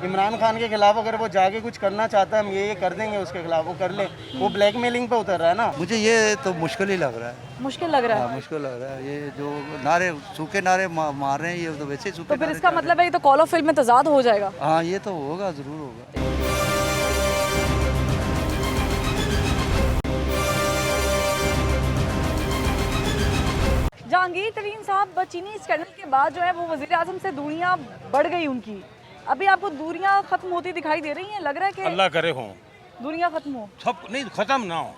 इमरान खान के खिलाफ अगर वो जाके कुछ करना चाहता है, हम ये कर देंगे उसके खिलाफ, वो कर ले। वो ब्लैकमेलिंग पे उतर रहा है ना। मुझे ये तो मुश्किल ही लग रहा है। मुश्किल लग रहा है? मुश्किल लग रहा है। ये जो नारे, सूखे नारे मार रहे हैं, ये तो वैसे ही सूखे। तो फिर इसका मतलब है ये तो कॉल ऑफ फिल्म में तजाद हो जाएगा? हाँ, ये तो होगा, जरूर होगा। जहांगीर तरीन साहब चीनी स्कैंडल के बाद जो है वो वजीर आजम से दूरियां बढ़ गई उनकी। अभी आपको दूरियां खत्म होती दिखाई दे रही हैं? लग रहा है कि अल्लाह करे हो दूरियां खत्म हो, सब नहीं खत्म ना हो,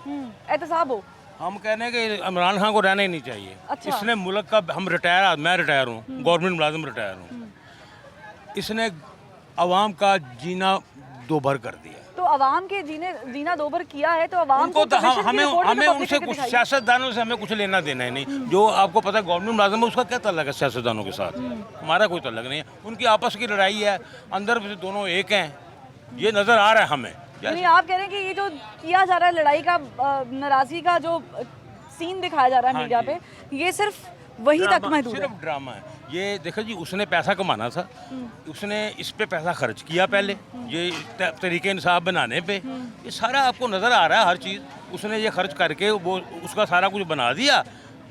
एहतसाब हो। हम कहने हैं कि इमरान खान को रहना ही नहीं चाहिए। अच्छा। इसने मुल्क का, हम रिटायर, मैं रिटायर हूँ, गवर्नमेंट मुलाजिम रिटायर हूँ, इसने अवाम का जीना दोभर कर दिया। तो अवाम के जीना दोभर किया है, तो अवाम उनको को तो हमें उनसे कुछ सियासतदानों से हमें कुछ लेना देना है नहीं। जो आपको पता है गवर्नमेंट मुलाजिम है, उसका क्या ताल्लुक है सियासतदानों के साथ? हमारा कोई ताल्लुक नहीं है। उनकी आपस की लड़ाई है, अंदर से दोनों एक हैं, ये नज़र आ रहा है हमें। यानी आप कह रहे हैं कि ये जो किया जा रहा है लड़ाई का, नाराजगी का जो सीन दिखाया जा रहा है मीडिया पे, ये सिर्फ वही तक महदूद है? सिर्फ ड्रामा है ये। देखो जी, उसने पैसा कमाना था, उसने इस पे पैसा खर्च किया पहले, ये तरीके इंसाफ बनाने पे, ये सारा आपको नज़र आ रहा है हर चीज़। उसने ये खर्च करके वो उसका सारा कुछ बना दिया,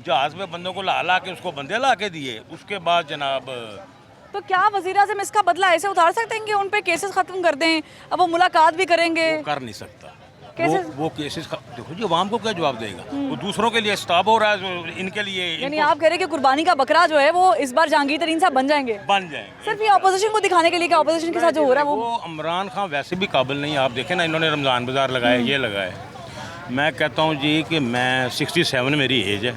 जहाज़ में बंदों को ला के उसको बंदे ला के दिए। उसके बाद जनाब, तो क्या वज़ीर आज़म इसका बदला ऐसे उतार सकते हैं कि उन पे केसेस खत्म कर दें, अब वो मुलाकात भी करेंगे? वो कर नहीं सकता। वो केसेस देखो जी, अवाम को क्या जवाब देगा? वो दूसरों के लिए स्टॉप हो रहा है, इनके लिए। यानी आप कह रहे हैं कि कुर्बानी का बकरा जो है वो इस बार जहांगीर तरीन साहब बन जाएंगे? सिर्फ ये ऑपोजिशन को दिखाने के लिए कि ऑपोजिशन के साथ जो हो रहा है वो इमरान खान वैसे भी काबिल नहीं। आप देखें ना, इन्होंने रमज़ान बाज़ार लगाए, ये लगाए। मैं कहता हूँ जी कि मैं 67 मेरी एज है,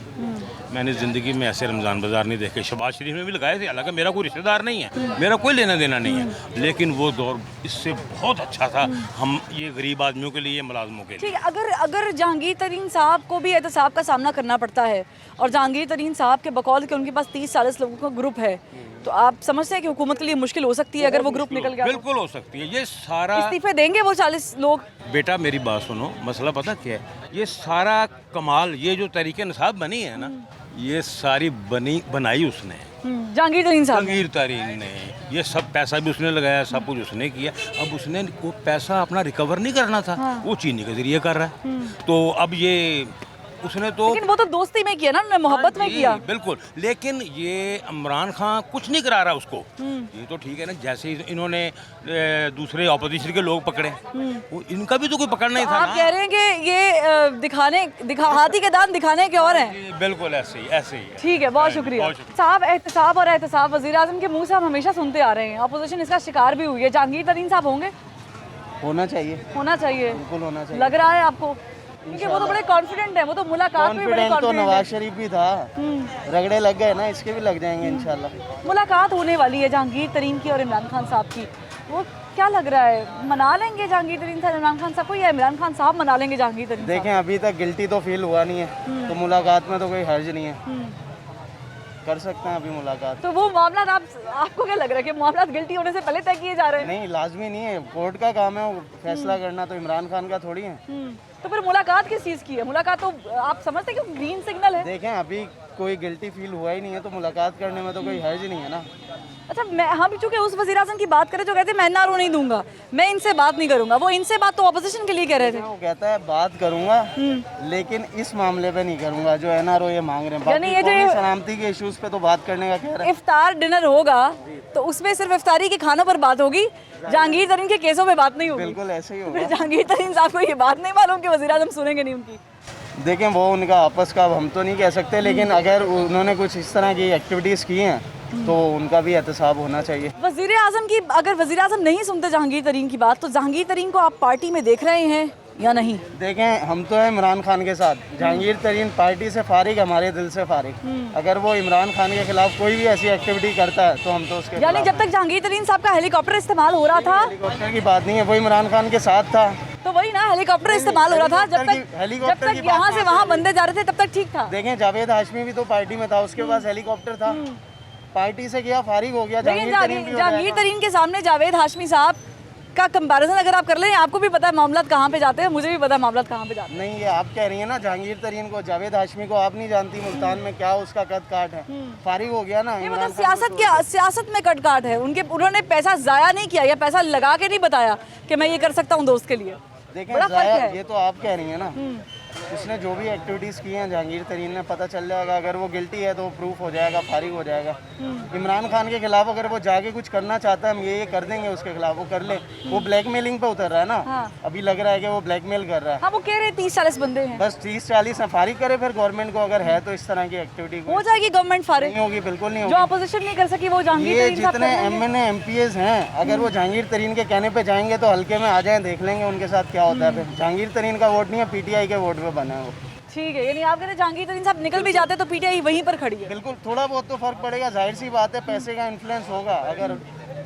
मैंने ज़िंदगी में ऐसे रमज़ान बाज़ार नहीं देखे। शहबाज शरीफ में भी लगाए थे, हालांकि मेरा कोई रिश्तेदार नहीं है, मेरा कोई लेना देना नहीं है, लेकिन वो दौर इससे बहुत अच्छा था हम ये गरीब आदमियों के लिए, मुलाजमों के लिए। ठीक है, अगर जहांगीर तरीन साहब को भी एहतसाब का सामना करना पड़ता है और जहांगीर तरीन साहब के बकौल के उनके पास 30-40 लोगों का ग्रुप है, तो आप समझते हैं कि हुकूमत के लिए मुश्किल हो सकती है अगर वो ग्रुप निकल गया? बिल्कुल हो सकती है। ये सारा इस्तीफे देंगे वो 40 लोग? बेटा मेरी बात सुनो, मसला पता क्या है, ये सारा कमाल, ये जो तरीके निसाब बनी है ना, ये सारी बनाई उसने, जहांगीर तरीन साहब। जहांगीर तरीन ने ये सब पैसा भी उसने लगाया, सब कुछ उसने किया। अब उसने वो पैसा अपना रिकवर नहीं करना था, वो चीनी के जरिए कर रहा है। तो अब ये उसने तो, लेकिन वो तो दोस्ती में किया ना, उन्होंने मोहब्बत में किया। बिल्कुल, लेकिन ये इमरान खान कुछ नहीं करा रहा उसको। ये तो ठीक है ना, जैसे इन्होंने दूसरे ऑपोजिशन के लोग पकड़े, वो इनका भी तो कोई पकड़ना ही था आप ना। कह रहे हैं कि ये हाथी के दांत दिखाने के और हैं? बिल्कुल ऐसे ही है। ठीक है, बहुत शुक्रिया साहब। एहतसाब और एहतसाब वज़ीर आज़म के मुंह से हम हमेशा सुनते आ रहे हैं, अपोजिशन इसका शिकार भी हुई है। जहांगीर तरीन साहब होंगे? होना चाहिए, होना चाहिए, बिल्कुल होना चाहिए। लग रहा है आपको? क्योंकि वो तो बड़े कॉन्फिडेंट है, वो तो मुलाकात में बड़े कॉन्फिडेंट तो कॉन्फिडेंट नवाज है। शरीफ भी था, रगड़े लग गए ना, इसके भी लग जाएंगे इंशाल्लाह। मुलाकात होने वाली है जहांगीर तरीन की और इमरान खान साहब की, वो क्या लग रहा है, मना लेंगे जहांगीर तरीन साहब इमरान खान साहब को, या इमरान खान साहब मना लेंगे जहांगीर तरीन साहब? देखें, अभी तक गिल्टी तो फील हुआ नहीं है, तो मुलाकात में तो कोई हर्ज नहीं है, कर सकते हैं अभी मुलाकात। तो वो मामला आपको क्या लग रहा है कि मामला गिल्टी होने से पहले तय किए जा रहे हैं? नहीं, लाजमी नहीं है, कोर्ट का काम है वो फैसला करना, तो इमरान खान का थोड़ी है। तो फिर मुलाकात किस चीज़ की है? मुलाकात तो आप समझते हैं कि ग्रीन सिग्नल है। देखें, अभी कोई गिल्टी फील हुआ ही नहीं है, तो मुलाकात करने में तो कोई हर्ज नहीं है ना। अच्छा, हम चूंकि उस वज़ीर आज़म की बात करें जो कहते हैं मैं एनआरओ नहीं दूंगा, मैं इनसे बात नहीं करूंगा, वो इनसे बात तो ऑपोजिशन के लिए कह रहे थे। वो कहता है बात करूंगा, लेकिन इस मामले पे नहीं करूंगा जो एनआरओ ये मांग रहे हैं। यानी ये बाकी जो सलामती के इश्यूज पे तो बात करने का कह रहे हैं। इफ्तार डिनर होगा तो उसमें सिर्फ इफ्तारी के खानों पर बात होगी, जहांगीर तरीन के केसों पे बात नहीं होगी। बिल्कुल ऐसे ही फिर होगा। जहांगीर तरीन साहब को ये बात नहीं मालूम कि वज़ीर आज़म सुनेंगे नहीं उनकी? देखें, वो उनका आपस का हम तो नहीं कह सकते, लेकिन अगर उन्होंने कुछ इस तरह की एक्टिविटीज़ की हैं तो उनका भी एहतसाब होना चाहिए। वज़ीर आज़म की, अगर वज़ीर आज़म नहीं सुनते जहांगीर तरीन की बात, तो जहांगीर तरीन को आप पार्टी में देख रहे हैं या नहीं? देखें, हम तो हैं इमरान खान के साथ, जहांगीर तरीन पार्टी से फारिग, हमारे दिल से फारिग। अगर वो इमरान खान के खिलाफ कोई भी ऐसी एक्टिविटी करता है तो हम तो उसके यानी जब तक जहांगीर तरीन साहब का हेलीकॉप्टर इस्तेमाल हो रहा था, हेलीकॉप्टर की बात नहीं है, वो इमरान खान के साथ था, तो वही ना, हेलीकॉप्टर इस्तेमाल हो रहा था, जब हेलीकॉप्टर तक की यहाँ बात से वहाँ बंदे जा रहे थे तब तक ठीक था। देखें, जावेद हाशमी भी तो पार्टी में था, उसके पास हेलीकॉप्टर था, पार्टी से गया, फारिग हो गया। लेकिन जहांगीर तरीन के सामने जावेद हाशमी साहब का कंपैरिजन अगर आप कर लें, आपको भी पता है मामला कहाँ पे जाते हैं, मुझे भी पता है मामला कहाँ पे जाते हैं। नहीं, ये आप कह रही हैं ना, जहांगीर तरीन को, जावेद हाशमी को आप नहीं जानती मुल्तान में क्या उसका कद काट है, फारिग हो गया ना। ये मतलब सियासत में कट काट है उन्होंने पैसा जाया नहीं किया या पैसा लगा के नहीं बताया कि मैं ये कर सकता हूँ दोस्त के लिए। देखें, बड़ा फर्क है। ये तो आप कह रही हैं ना, उसने जो भी एक्टिविटीज़ की हैं जहांगीर तरीन ने, पता चल जाएगा, अगर वो गिल्टी है तो प्रूफ हो जाएगा, फारिग हो जाएगा। इमरान खान के खिलाफ अगर वो जाके कुछ करना चाहता है, हम ये कर देंगे उसके खिलाफ, वो कर ले। वो ब्लैकमेलिंग पे उतर रहा है ना, अभी लग रहा है कि वो ब्लैकमेल कर रहा है। हाँ, वो कह रहे 30-40 बंदे हैं, बस 30-40 फारिग करे फिर गवर्नमेंट को, अगर है तो इस तरह की एक्टिविटी हो जाएगी गवर्नमेंट फारिग। नहीं होगी, बिल्कुल नहीं जो होगी। अपोजिशन नहीं कर सकी वो जहांगीर ये तरीन साहब जितने कर लेंगे। MNA MPs हैं, अगर वो जहांगीर तरीन के कहने पे जाएंगे तो हल्के में आ जाएं, देख लेंगे उनके साथ क्या होता है। फिर जहांगीर तरीन का वोट नहीं है, PTI के वोट पे बना है वो। ठीक है, यानी आप कह रहे हैं जहांगीर तरीन साहब निकल भी जाते तो PTI वहीं पर खड़ी है। बिल्कुल, थोड़ा बहुत तो फर्क पड़ेगा, जाहिर सी बात है, पैसे का इन्फ्लुएंस होगा अगर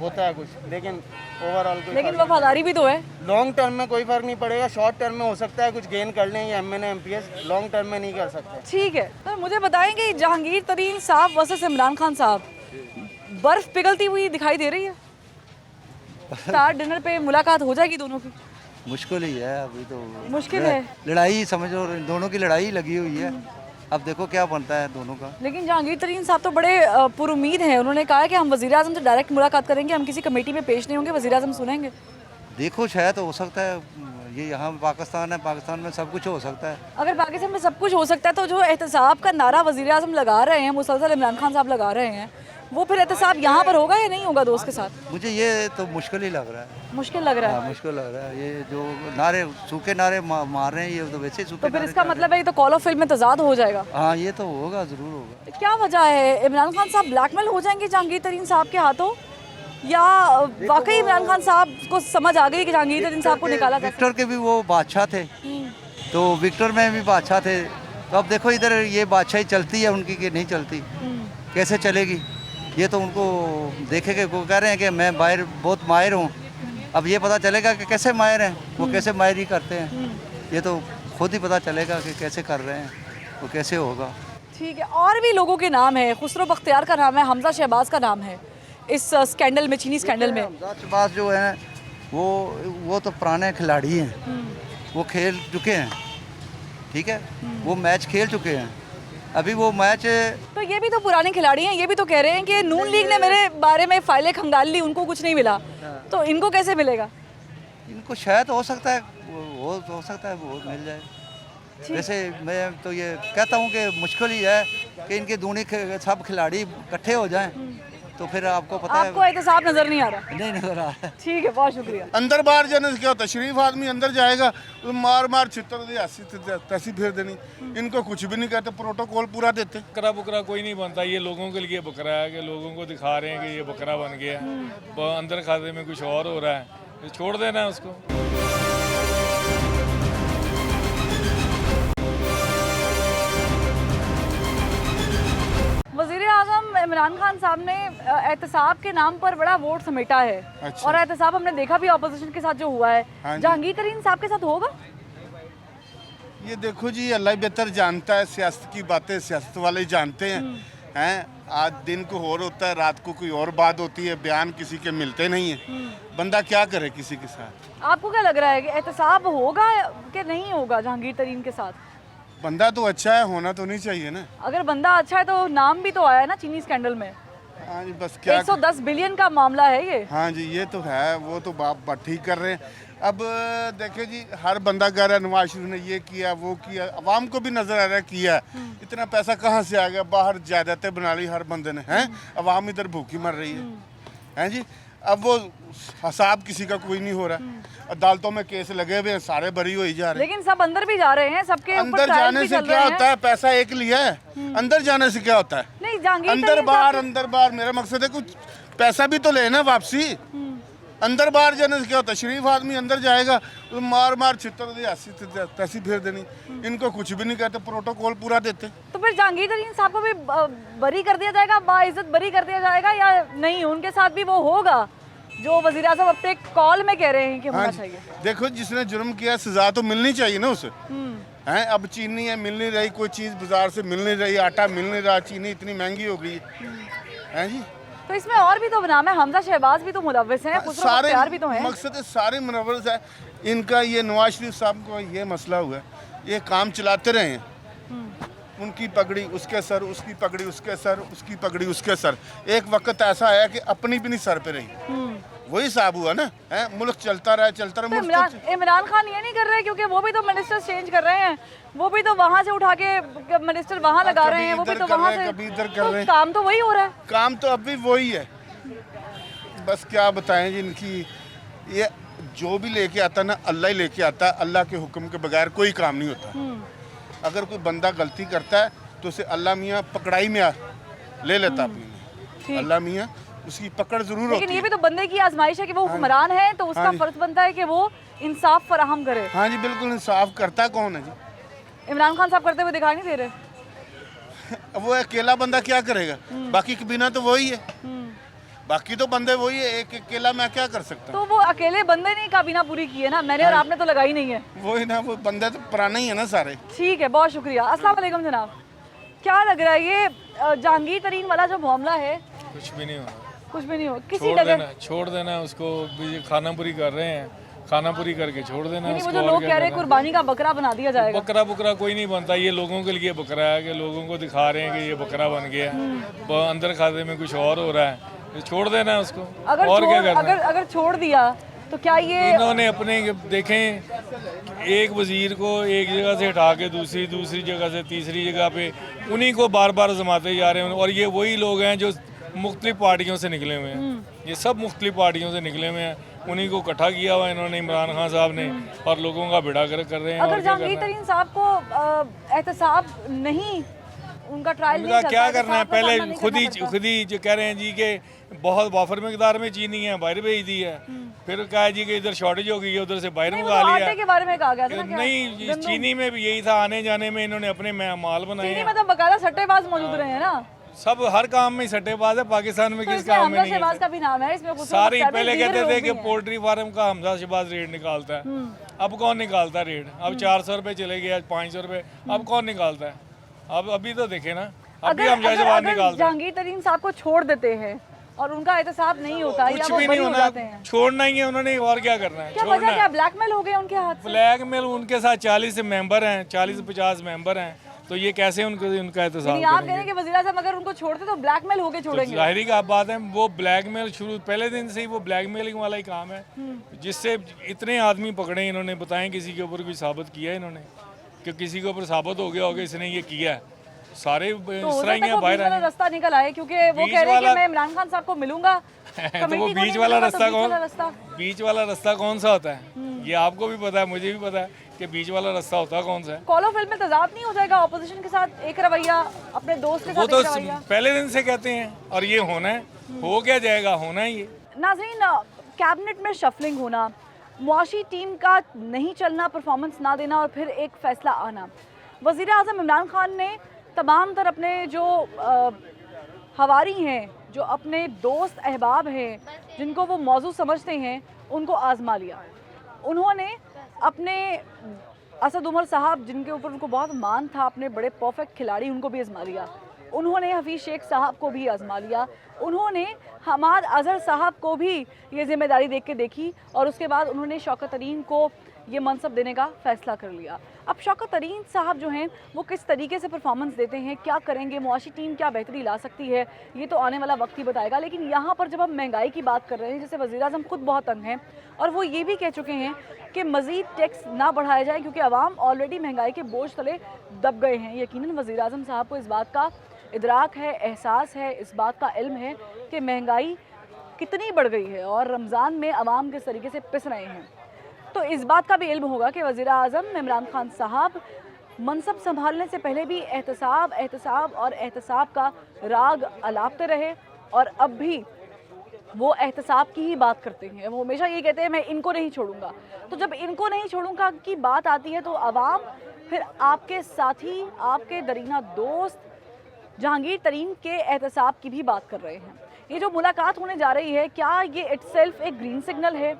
होता है कुछ, लेकिन ओवरऑल कोई लेकिन वफादारी भी तो है। लॉन्ग टर्म में कोई फर्क नहीं पड़ेगा, शॉर्ट टर्म में हो सकता है कुछ गेन कर लें ये MNA MPs, लॉन्ग टर्म में नहीं कर सकते। ठीक है, तो मुझे बताएं कि जहांगीर तरीन साहब वर्सेस इमरान खान साहब, बर्फ पिघलती हुई दिखाई दे रही है? स्टार डिनर पे मुलाकात हो जाएगी दोनों की? मुश्किल ही है अभी तो, मुश्किल है। लड़ाई समझो, दोनों की लड़ाई लगी हुई है, अब देखो क्या बनता है दोनों का। लेकिन जहांगीर तरीन साहब तो बड़े पुरुमीद हैं, उन्होंने कहा है कि हम वज़ीर आज़म से डायरेक्ट मुलाकात करेंगे, हम किसी कमेटी में पेश नहीं होंगे, वज़ीर आज़म सुनेंगे। देखो, शायद हो सकता है, ये यहाँ पाकिस्तान है, पाकिस्तान में सब कुछ हो सकता है। अगर पाकिस्तान में सब कुछ हो सकता है तो जो एहतसाब का नारा वज़ीर आज़म लगा रहे हैं, मुसलसल इमरान खान साहब लगा रहे हैं, वो फिर एहतसाब यहाँ पर होगा या नहीं होगा दोस्त के साथ? मुझे ये तो मुश्किल ही लग रहा है। मुश्किल लग रहा है। हाँ, मुश्किल लग रहा है। ये जो नारे, सूखे नारे मार रहे हैं, ये तो वैसे ही सूखे तो फिर नारे इसका मतलब है ये तो कॉल ऑफ फिल्म में तजाद हो जाएगा। हाँ, ये तो होगा, ज़रूर होगा। क्या वजह है, इमरान खान साहब ब्लैकमेल हो जाएंगे जहांगीर तरीन साहब के हाथों, या वाकई इमरान खान साहब को समझ आ गई कि जहांगीर तरीन साहब को निकाला जा सकता है? विक्टर के भी वो बादशाह थे, तो विक्टर में भी बादशाह थे, तो अब देखो इधर ये बादशाही चलती है उनकी कि नहीं चलती, कैसे चलेगी ये तो उनको देखेंगे। वो कह रहे हैं कि मैं माहिर बहुत माहिर हूँ, अब ये पता चलेगा कि कैसे माहिर हैं वो, कैसे माहिरी करते हैं, ये तो खुद ही पता चलेगा कि कैसे कर रहे हैं वो, कैसे होगा। ठीक है, और भी लोगों के नाम है, खुसरो बख्तियार का नाम है, हमजा शहबाज का नाम है इस स्कैंडल में, चीनी स्कैंडल में। हमजा शहबाज जो है वो तो पुराने खिलाड़ी हैं, वो खेल चुके हैं, ठीक है, वो मैच खेल चुके हैं। अभी वो मैच तो ये भी तो पुराने खिलाड़ी हैं, ये भी तो कह रहे हैं कि नून लीग ने मेरे बारे में फाइलें खंगाल ली, उनको कुछ नहीं मिला, तो इनको कैसे मिलेगा? इनको शायद हो सकता है हो सकता है वो मिल जाए। वैसे मैं तो ये कहता हूँ कि मुश्किल ही है कि इनके दूनी सब खिलाड़ी इकट्ठे हो जाएं, तो फिर आपको पता है। आपको एहतसाब नजर नहीं आ रहा? नहीं नजर आ रहा है। ठीक है, बहुत शुक्रिया। अंदर बाहर जाने से क्या होता है, शरीफ आदमी अंदर जाएगा तो मार मार छितर दे ऐसी तैसी फेर देनी, इनको कुछ भी नहीं कहते, प्रोटोकॉल पूरा देते। बकरा बुकरा कोई नहीं बनता, ये लोगों के लिए बकरा है कि लोगों को दिखा रहे हैं कि ये बकरा बन गया है, अंदर खाते में कुछ और हो रहा है, तो छोड़ देना है उसको। वज़ीर आज़म इमरान खान साहब ने एहतसाब के नाम पर बड़ा वोट समेटा है। अच्छा। और एहतसाब हमने देखा भी ऑपोजिशन के साथ जो हुआ है। हाँ जी। जहांगीर तरीन साहब के साथ होगा? ये देखो जी, अल्लाह बेहतर जानता है, सियासत की बातें सियासत वाले जानते हैं। आज दिन को और होता है, रात को कोई और बात होती है, बयान किसी के मिलते नहीं है, बंदा क्या करे किसी के साथ। आपको क्या लग रहा है कि एहतसाब होगा कि नहीं होगा जहांगीर तरीन के साथ? बंदा तो अच्छा है, होना तो नहीं चाहिए ना। अगर बंदा अच्छा है तो नाम भी तो आया है ना चीनी स्कैंडल में। हाँ जी, बस क्या 110 बिलियन का मामला है ये। हाँ जी, ये तो है, वो तो बात ठीक कर रहे हैं। अब देखे जी, हर बंदा कह रहा है नवाज शरीफ ने ये किया वो किया, अवाम को भी नजर आ रहा है किया। इतना पैसा कहाँ से आ गया, बाहर जायदादें बना ली हर बंदे ने, हैं, अवाम इधर भूखी मर रही है जी। अब वो हिसाब किसी का कोई नहीं हो रहा, अदालतों में केस लगे हुए हैं, सारे बरी हो ही जा रहे हैं। लेकिन सब अंदर भी जा रहे हैं, सबके ऊपर अंदर ट्रायल जाने भी से चल क्या रहे होता हैं। है, पैसा एक लिया है, अंदर जाने से क्या होता है? नहीं, जहांगीर अंदर तरीन बाहर मेरा मकसद है कुछ पैसा भी तो लेना वापसी। अंदर बाहर जाने से क्या होता है, शरीफ आदमी अंदर जाएगा तो मार मार छितर दे ऐसी तैसी फेर देनी, इनको कुछ भी नहीं कहते, प्रोटोकॉल पूरा देते। तो फिर जहांगीर तरीन साहब को भी बरी कर दिया जाएगा, बाइज्जत बरी कर दिया जाएगा या नहीं? उनके साथ भी वो होगा जो वज़ीर आज़म अपने कॉल में कह रहे हैं कि होना चाहिए। देखो, जिसने जुर्म किया सजा तो मिलनी चाहिए ना उसे, हैं। अब चीनी है मिल नहीं रही, कोई चीज़ बाजार से मिल नहीं रही, आटा मिल नहीं रहा, चीनी इतनी महंगी हो गई है जी। तो इसमें और भी तो नाम है, हमजा शहबाज भी तो मुलव्वस हैं, खुसरो बख्तियार भी तो हैं। मकसद है सारे मुनव्वस है इनका। ये नवाज शरीफ साहब को ये मसला हुआ है, ये काम चलाते रहे हैं, उनकी पगड़ी उसके सर, उसकी पगड़ी उसके सर, उसकी पगड़ी उसके सर। एक वक्त ऐसा आया कि अपनी भी नहीं सर पे रही, वही हिसाब हुआ ना, है। मुल्क चलता रहा तो इमरान खान ये नहीं कर रहे क्योंकि वो भी तो मिनिस्टर चेंज कर रहे हैं, वो भी तो वहाँ से उठा के मिनिस्टर वहाँ लगा रहे हैं, वो भी तो वहाँ से, कभी इधर कर रहे हैं। काम तो वही हो रहा है। काम तो अभी वही है, बस क्या बताएं जी इनकी। ये जो भी लेके आता है ना, अल्लाह ही लेके आता है, अल्लाह के हुक्म के बगैर कोई काम नहीं होता। अगर कोई बंदा गलती करता है तो उसे अल्लाह मियाँ पकड़ाई में ले लेता अपनी, अल्लाह मियाँ उसकी पकड़ जरूर होती है। लेकिन ये भी तो बंदे की आजमाइश है कि वो हुक्मरान है, तो उसका फर्ज बनता है कि वो इंसाफ फराहम करे। हाँ जी, बिल्कुल। इंसाफ करता कौन है जी? इमरान खान साहब करते हुए दिखाई नहीं दे रहे। वो अकेला बंदा क्या करेगा, बाकी कबीना तो वही है, बाकी तो बंदे वही है, एक अकेला मैं क्या कर सकता हूँ? तो वो अकेले बंदे ने काबीना पूरी की है ना, मैंने और आपने तो लगाई नहीं है। वही ना, वो बंदे तो पुराने ही है ना सारे। ठीक है, बहुत शुक्रिया। अस्सलाम वालेकुम जनाब, क्या लग रहा है ये जहांगीर तरीन वाला जो मामला है? कुछ भी नहीं होना, कुछ भी नहीं हो, किसी जगह छोड़ देना उसको, खानापुरी कर रहे हैं, खानापुरी करके छोड़ देना वो उसको। जो लोग कह रहे हैं कुर्बानी का बकरा बना दिया जाएगा। बकरा बुकरा कोई नहीं बनता, ये लोगों के लिए बकरा है कि लोगों को दिखा रहे हैं कि ये बकरा बन गया, अंदर खाते में कुछ और हो रहा है, तो छोड़ देना उसको। और क्या करना है? अगर छोड़ दिया तो क्या ये इन्होंने अपने देखें, एक वजीर को एक जगह से हटा के दूसरी जगह से तीसरी जगह पे उन्हीं को बार बार जमाते जा रहे हैं, और ये वही लोग हैं जो मुख्तलिफ पार्टियों से निकले हुए हैं, ये सब मुख्तलिफ पार्टियों से निकले हुए हैं, उन्हीं को इकट्ठा किया हुआ इन्होंने, इमरान खान साहब ने, और लोगों का बेड़ा गर्क कर रहे हैं। अगर जहांगीर तरीन साहब को एहतसाब नहीं उनका ट्रायल नहीं उनका चलता क्या तो करना है, साथ में पहले सामना नहीं खुद ही करना पड़ता। खुद ही जो कह रहे हैं जी कि बहुत वाफर मकदार में चीनी है बाहर भेज दी है, फिर कहा जी कि इधर शॉर्टेज हो गई है उधर से बाहर नहीं, वो मंगा तो लिया। आटे के बारे में कहा गया था ना क्या? नहीं जी, गंदम। चीनी में भी यही था, आने जाने में इन्होंने अपने माल बनाए चीनी हैं। में तो बकायदा सट्टेबाज मौजूद रहे हैं ना, सब हर काम में सट्टेबाज है, पाकिस्तान में तो किस इसमें काम में हमजा नहीं शहबाज है। का भी नाम है इसमें खूबसूरत सारी अख्तर भी, पहले दीगर कहते लोग थे भी कि हैं। पोल्ट्री फार्म का हमजा शहबाज रेट निकालता है, अब कौन निकालता है रेट? अब 400 रुपए चले गए, आज 500 रुपए, अब कौन निकालता है? अब अभी तो देखे ना, अभी हमजा शहबाज निकालता है। जहांगीर तरीन साहब को छोड़ देते हैं और उनका एहतसाब नहीं होता या कुछ वो भी बरी नहीं हो होना, जाते हैं, छोड़ना ही है उन्होंने, और क्या करना है? क्या छोड़ना वजह है। क्या ब्लैकमेल हो गए उनके हाथ से? ब्लैकमेल उनके साथ 40 मेंबर हैं, 40-50 मेंबर हैं, तो ये कैसे उनका एहतसाब यानी आप कह रहे करेंगे? हैं कि वज़ीर आज़म अगर उनको छोड़ते तो ब्लैकमेल होके तो छोड़ेंगे। जाहिर का बात है, वो ब्लैकमेल शुरू पहले दिन से ही वो ब्लैकमेलिंग वाला ही काम है, जिससे इतने आदमी पकड़े इन्होंने, बताएं किसी के ऊपर कोई साबित किया है इन्होंने कि किसी के ऊपर साबित हो गया होगा इसने ये किया है? सारे तो हो इस सकता तरह है ही वो बाहर बीच वाला आए। रास्ता निकल आए, क्योंकि वो बीच कह रहे हैं कि वाला- मैं इमरान खान साहब को मिलूंगा तो वो कमेटी को बीच नहीं वाला मिलूंगा, तो रास्ता बीच कौन? वाला रास्ता बीच वाला रास्ता कौन सा होता है? ये आपको भी पता है, मुझे भी पता है कि बीच वाला रास्ता होता कौन सा है। कॉलो फिल्म में तजाद नहीं हो जाएगा ऑपोजिशन के साथ एक रवैया, अपने दोस्त के वो साथ तो एक रवैया? पहले दिन से कहते हैं, और ये होना है, हो क्या जाएगा, होना ही है। नाज़रीन, कैबिनेट में शफलिंग होना, मुआशी टीम का नहीं चलना, परफॉर्मेंस ना देना और फिर एक फैसला आना। वज़ीर आज़म इमरान खान ने तमाम तर अपने जो हवारी हैं, जो अपने दोस्त अहबाब हैं, जिनको वो मौजू समझते हैं, उनको आज़मा लिया। उन्होंने अपने असद उमर साहब, जिनके ऊपर उनको बहुत मान था, अपने बड़े परफेक्ट खिलाड़ी, उनको भी आज़मा लिया। उन्होंने हफीज़ शेख साहब को भी आज़मा लिया। उन्होंने हमाद अजहर साहब को भी ये जिम्मेदारी देख के देखी और उसके बाद उन्होंने शौकत तरीन को ये मनसब देने का फ़ैसला कर लिया। अब शौकत तरीन साहब जो हैं वो किस तरीके से परफॉर्मेंस देते हैं, क्या करेंगे, मुआशी टीम क्या बेहतरी ला सकती है, ये तो आने वाला वक्त ही बताएगा। लेकिन यहाँ पर जब हम महंगाई की बात कर रहे हैं, जैसे वज़ीर आज़म खुद बहुत तंग हैं और वो ये भी कह चुके हैं कि मज़ीद टैक्स ना बढ़ाया जाए क्योंकि आवाम ऑलरेडी महंगाई के बोझ तले दब गए हैं। यकीनन वज़ीर आज़म साहब को इस बात का इदराक है, एहसास है, इस बात का इल्म है कि महंगाई कितनी बढ़ गई है और रमज़ान में आवाम किस तरीके से पिस रहे हैं। तो इस बात का भी इल्म होगा कि वज़ीर आज़म इमरान खान साहब मनसब संभालने से पहले भी एहतसाब एहतसाब और एहतसाब का राग अलापते रहे और अब भी वो एहतसाब की ही बात करते हैं। वो हमेशा ये कहते हैं मैं इनको नहीं छोड़ूंगा। तो जब इनको नहीं छोड़ूंगा की बात आती है तो आवाम फिर आपके साथी, आपके दरीना दोस्त जहांगीर तरीन के एहतसाब की भी बात कर रहे हैं। ये जो मुलाकात होने जा रही है, क्या ये इटसेल्फ एक ग्रीन सिग्नल है?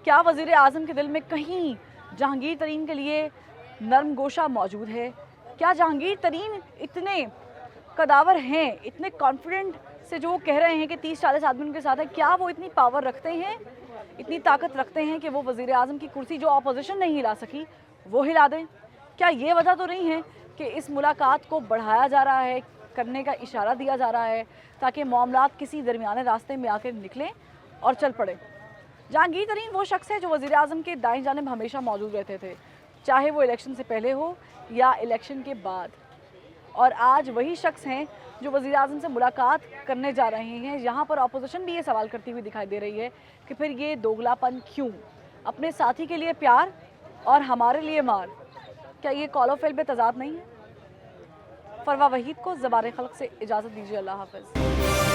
क्या वज़ीर आज़म के दिल में कहीं जहांगीर तरीन के लिए नरम गोशा मौजूद है? क्या जहांगीर तरीन इतने कदावर हैं, इतने कॉन्फिडेंट से जो वो कह रहे हैं कि 30-40 आदमी उनके साथ हैं, क्या वो इतनी पावर रखते हैं, इतनी ताकत रखते हैं कि वो वज़ीर आज़म की कुर्सी जो अपोजिशन नहीं हिला सकी वो हिला दें? क्या ये वजह तो नहीं है कि इस मुलाकात को बढ़ाया जा रहा है, करने का इशारा दिया जा रहा है ताकि मामलात किसी दरमियाने रास्ते में आकर निकलें और चल पड़े? जहांगीर तरीन वो शख्स है जो वज़ीर आज़म के दाएं जानिब हमेशा मौजूद रहते थे, चाहे वो इलेक्शन से पहले हो या इलेक्शन के बाद, और आज वही शख्स हैं जो वज़ीर आज़म से मुलाकात करने जा रहे हैं। यहाँ पर अपोजिशन भी ये सवाल करती हुई दिखाई दे रही है कि फिर ये दोगलापन क्यों? अपने साथी के लिए प्यार और हमारे लिए मार, क्या ये कॉलो फेल पे तजाद नहीं है? फरवा वहीद को ज़बान खल्क से इजाज़त दीजिए। अल्लाह हाफ़िज़।